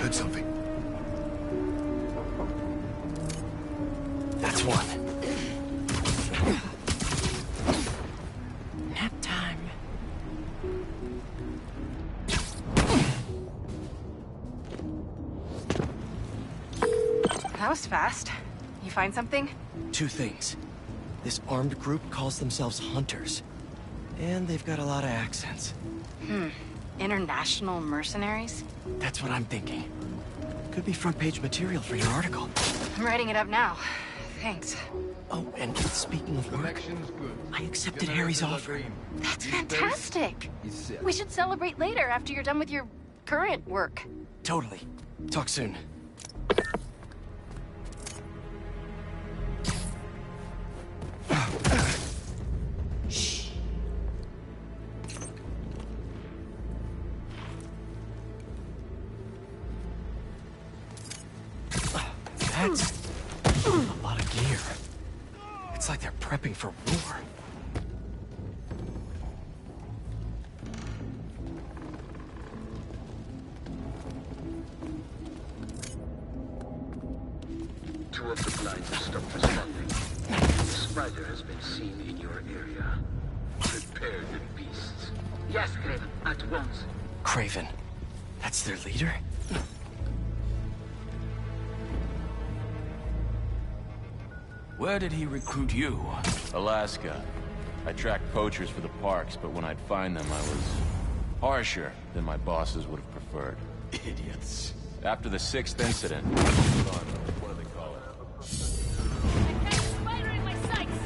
Heard something. That's one. Nap time. That was fast. You find something? 2 things. This armed group calls themselves Hunters. And they've got a lot of accents. International mercenaries? That's what I'm thinking. Could be front-page material for your article. I'm writing it up now. Thanks. Oh, and speaking of work, I accepted Harry's offer. That's fantastic! We should celebrate later after you're done with your current work. Totally. Talk soon. Shh. That's a lot of prepping for war. Two of the blinds have stopped responding. The spider has been seen in your area. Prepare the beasts. Yes, Craven, at once. Craven. That's their leader? Where did he recruit you? Alaska. I tracked poachers for the parks, but when I'd find them, I was harsher than my bosses would have preferred. Idiots. After the 6th incident, what do they call it? Spider in my sights!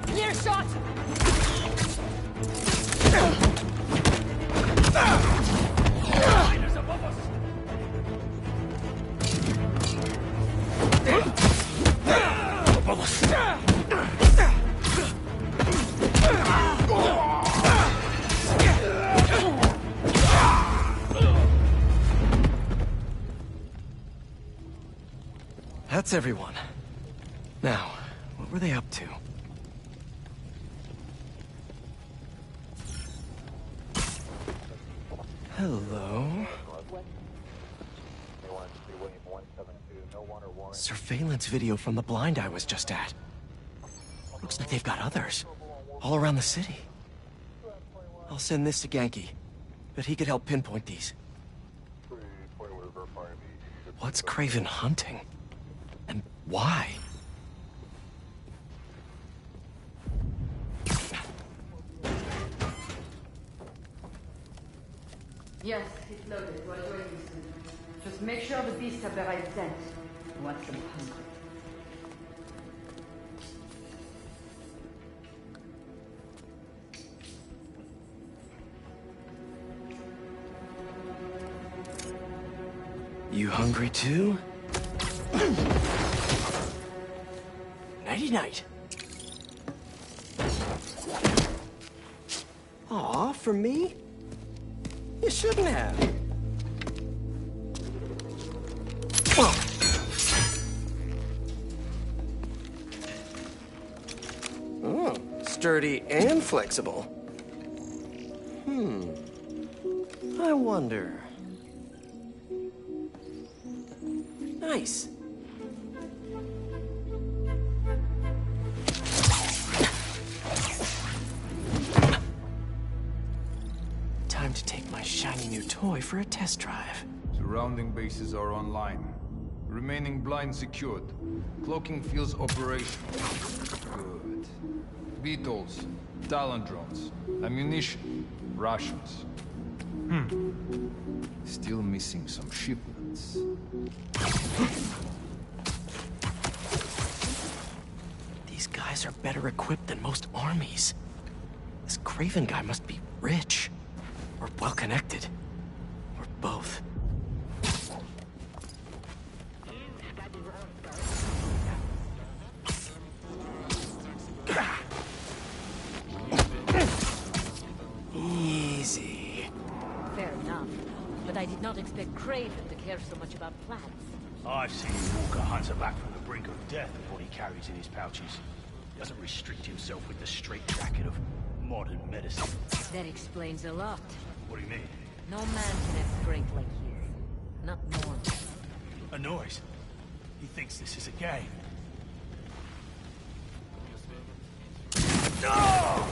Clear shot! Spiders above us! Above us! That's everyone. Now, what were they up to? Hello? Surveillance video from the blind I was just at. Looks like they've got others. All around the city. I'll send this to Genki. Bet he could help pinpoint these. What's Craven hunting? And why? Yes, it's loaded. We're doing this. Just make sure the beasts have the right scent. I want them hungry. You hungry too? Nighty-night. Aw, for me? You shouldn't have. Oh, sturdy and flexible. I wonder. Nice. Time to take my shiny new toy for a test drive. Surrounding bases are online. Remaining blind secured. Cloaking fields operational. Good. Beetles, Talon drones, ammunition, rations. Still missing some shipments. These guys are better equipped than most armies. This Craven guy must be rich. Or well-connected. Or both. Easy. Fair enough. But I did not expect Craven to care so much about plants. I've seen Walker hunt a back from the brink of death with what he carries in his pouches. He doesn't restrict himself with the straitjacket of modern medicine. That explains a lot. What do you mean? No man can have strength like his. Not normal. A noise. He thinks this is a game. No!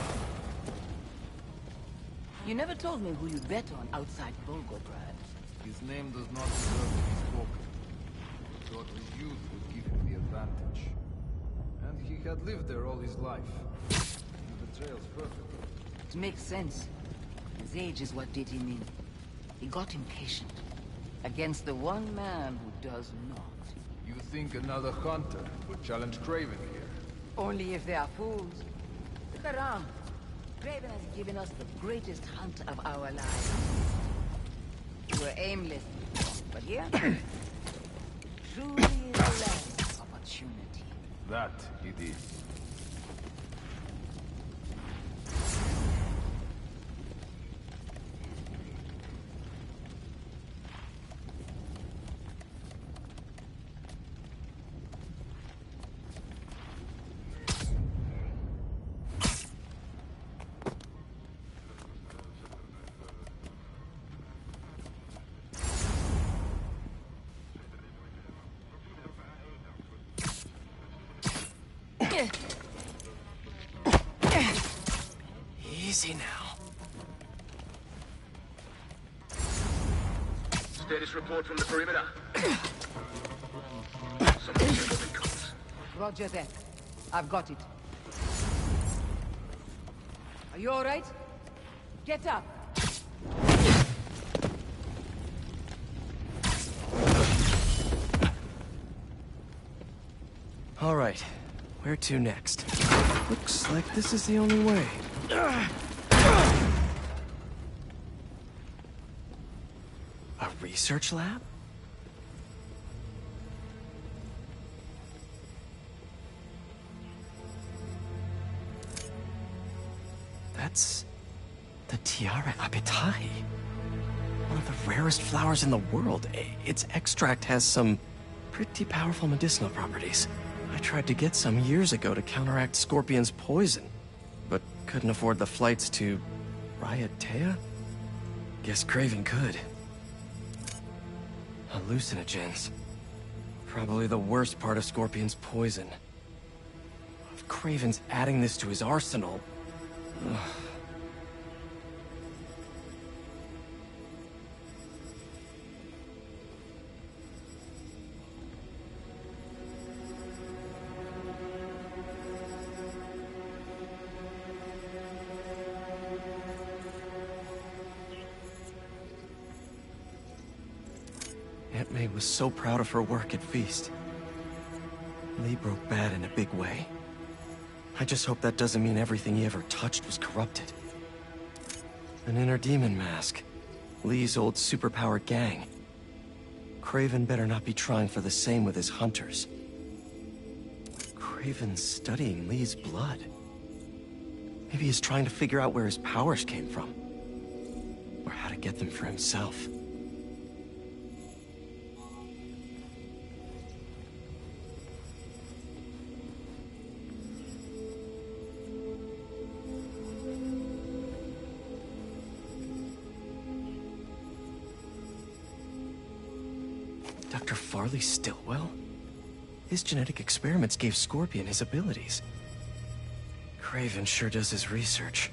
You never told me who you bet on outside Volgograd. His name does not deserve to be spoken. Thought his youth would give him the advantage. And he had lived there all his life. The betrayal's perfect. It makes sense. His age is what did him in. He got impatient. Against the one man who does not. You think another hunter would challenge Craven here? Only if they are fools. Look around. Craven has given us the greatest hunt of our lives. We were aimless, but here, truly is a land of opportunity. That he did. Easy now. Status report from the perimeter. Someone check open comms. Roger that. I've got it. Are you all right? Get up. All right, where to next? Looks like this is the only way. A research lab? That's the Tiara Apitai. One of the rarest flowers in the world. Its extract has some pretty powerful medicinal properties. I tried to get some years ago to counteract Scorpion's poison, but couldn't afford the flights to Raiatea? Guess Kraven could. Hallucinogens. Probably the worst part of Scorpion's poison. If Kraven's adding this to his arsenal... Ugh. Aunt May was so proud of her work at Feast. Lee broke bad in a big way. I just hope that doesn't mean everything he ever touched was corrupted. An inner demon mask. Lee's old superpowered gang. Kraven better not be trying for the same with his hunters. Kraven's studying Lee's blood. Maybe he's trying to figure out where his powers came from. Or how to get them for himself. Dr. Farley Stillwell? His genetic experiments gave Scorpion his abilities. Kraven sure does his research.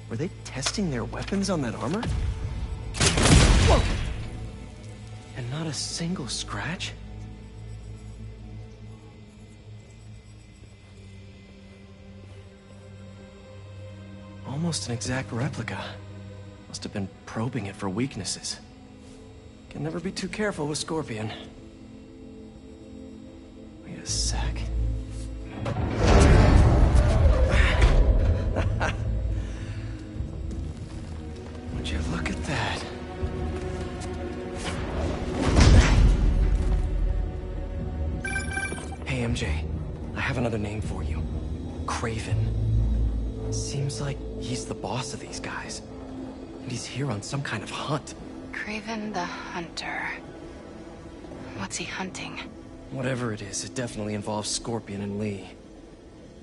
Were they testing their weapons on that armor? Whoa! And not a single scratch? Almost an exact replica. Must have been probing it for weaknesses. Can never be too careful with Scorpion. Wait a sec. Would you look at that? Hey, MJ. I have another name for you. Kraven. Seems like he's the boss of these guys. And he's here on some kind of hunt. Kraven the Hunter. What's he hunting? Whatever it is, it definitely involves Scorpion and Lee.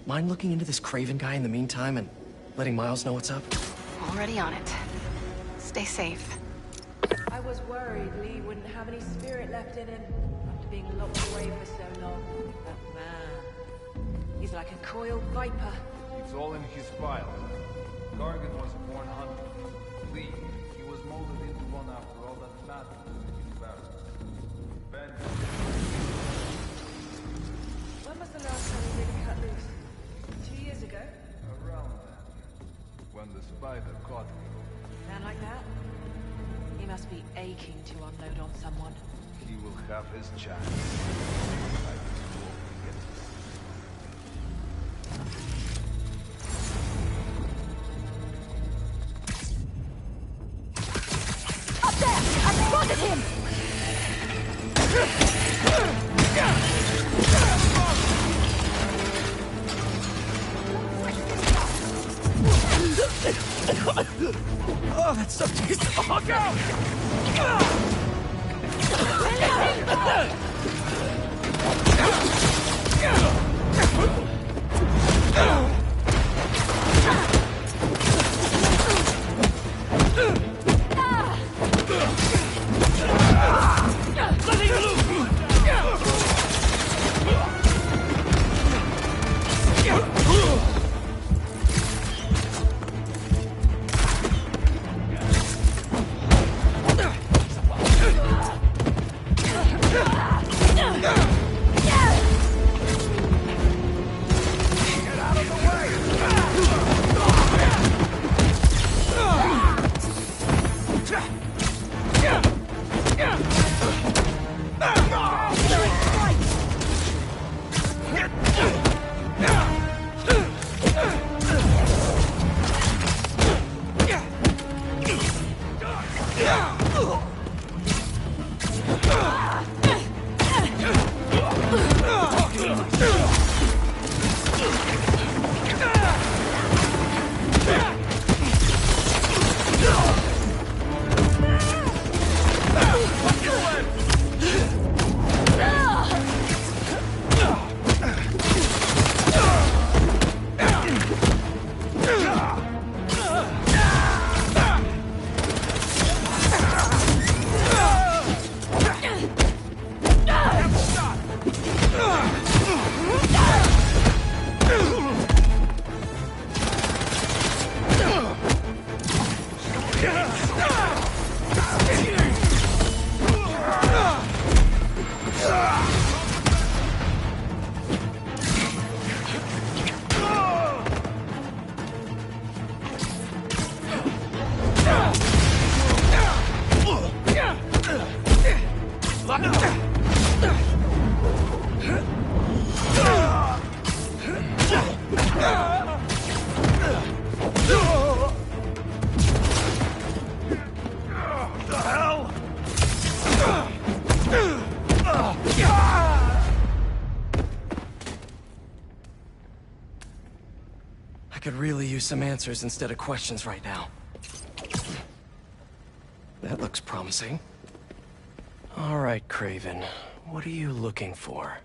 Mind looking into this Kraven guy in the meantime and letting Miles know what's up? Already on it. Stay safe. I was worried Lee wouldn't have any spirit left in him after being locked away for so long. But man, he's like a coiled viper. It's all in his file. Gargan was a born hunter. Lee, he was molded into one after all that mattered to his barracks. Ben. When was the last time he didn't cut loose? 2 years ago? Around that. When the spider caught him. Man like that? He must be aching to unload on someone. He will have his chance. I will get to see. Up there! I spotted him! Oh, that stuff tastes awful! I could really use some answers instead of questions right now. That looks promising. All right, Craven. What are you looking for?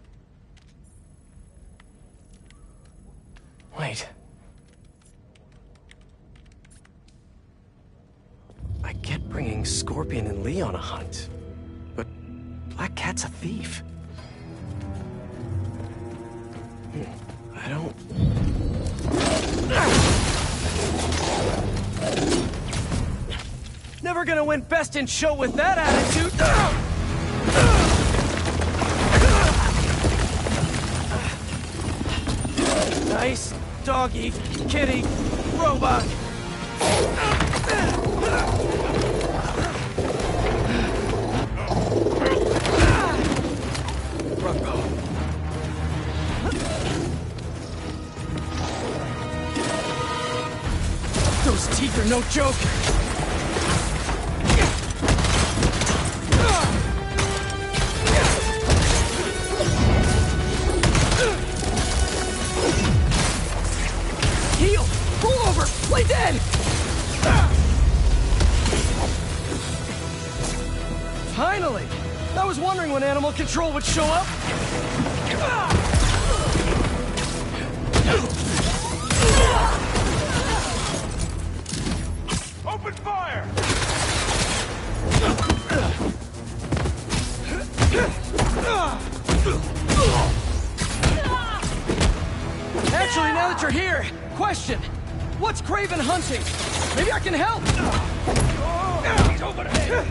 Wait. I get bringing Scorpion and Lee on a hunt, but Black Cat's a thief. I don't... Never gonna win Best in Show with that attitude! Nice doggy, kitty, robot. Those teeth are no joke. Heal! Roll over! Play dead! Finally! I was wondering when Animal Control would show up. Open fire! Actually, now that you're here, question. What's Craven hunting? Maybe I can help! He's over there!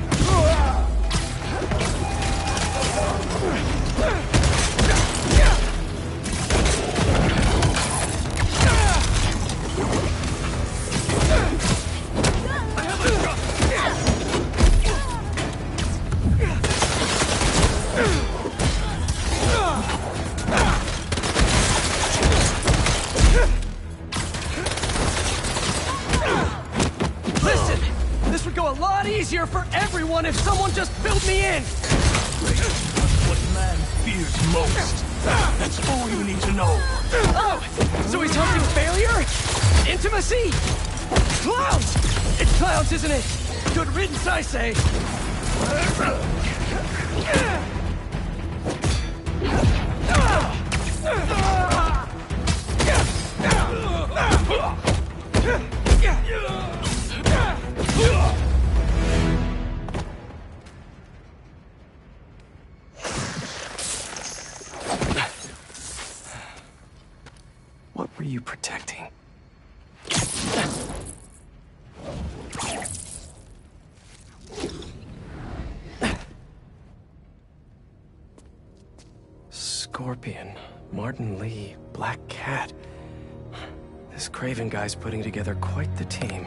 Listen, this would go a lot easier for everyone if someone just filled me in! What man fears most? That's all you need to know. Oh, so he's hunting failure? Intimacy? Clowns! It's clowns, isn't it? Good riddance, I say. What were you protecting? Scorpion, Martin Lee, Black Cat. This Craven guy's putting together quite the team.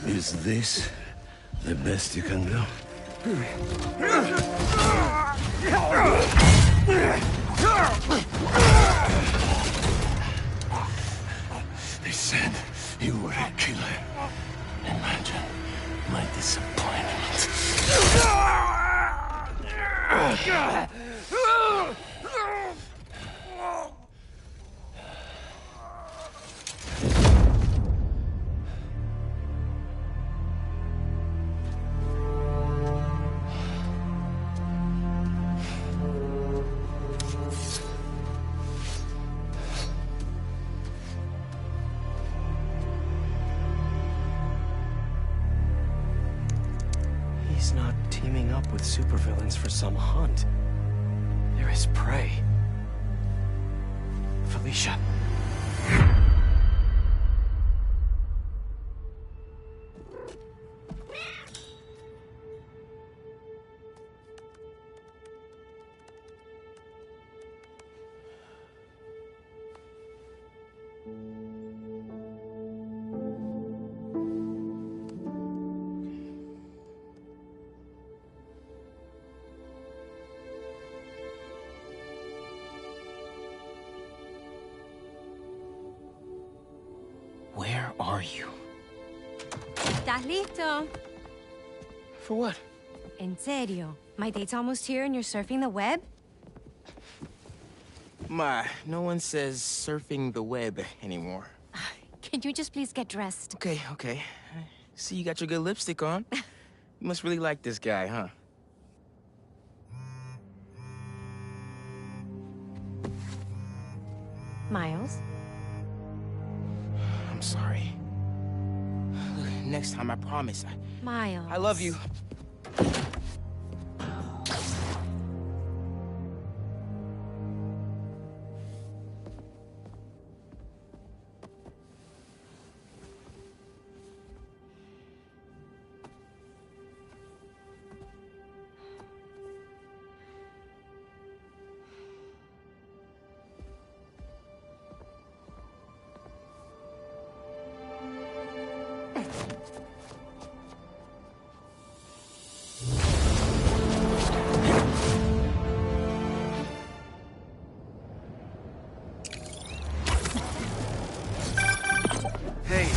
Is this the best you can do? They said you were a killer. Imagine my disappointment. He's not teaming up with supervillains for some hunt. They're his prey. Felicia. Where are you? ¿Estás listo? For what? En serio? My date's almost here and you're surfing the web? Ma, no one says surfing the web anymore. Can you just please get dressed? Okay, okay. See, you got your good lipstick on. You must really like this guy, huh? Miles? I'm sorry. Look, next time, I promise. Miles. I love you. Hey,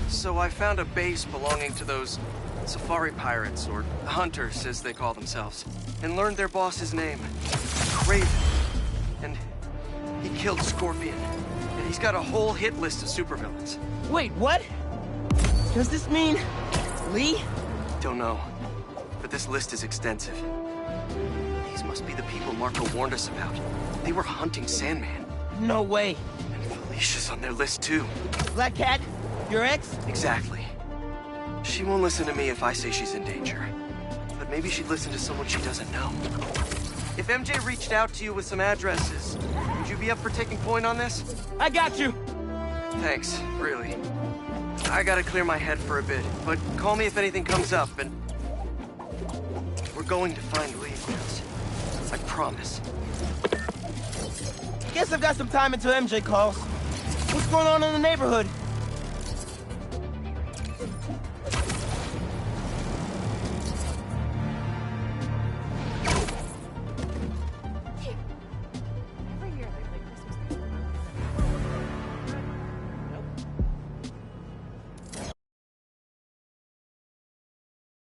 so I found a base belonging to those safari pirates, or hunters as they call themselves, and learned their boss's name, Kraven. And he killed Scorpion. And he's got a whole hit list of supervillains. Wait, what? Does this mean Lee? Don't know, but this list is extensive. These must be the people Marco warned us about. They were hunting Sandman. No way. And Felicia's on their list too. Black Cat? Your ex? Exactly. She won't listen to me if I say she's in danger. But maybe she'd listen to someone she doesn't know. If MJ reached out to you with some addresses, would you be up for taking point on this? I got you! Thanks, really. I gotta clear my head for a bit, but call me if anything comes up, and... we're going to find Lee, Miles. I promise. Guess I've got some time until MJ calls. What's going on in the neighborhood?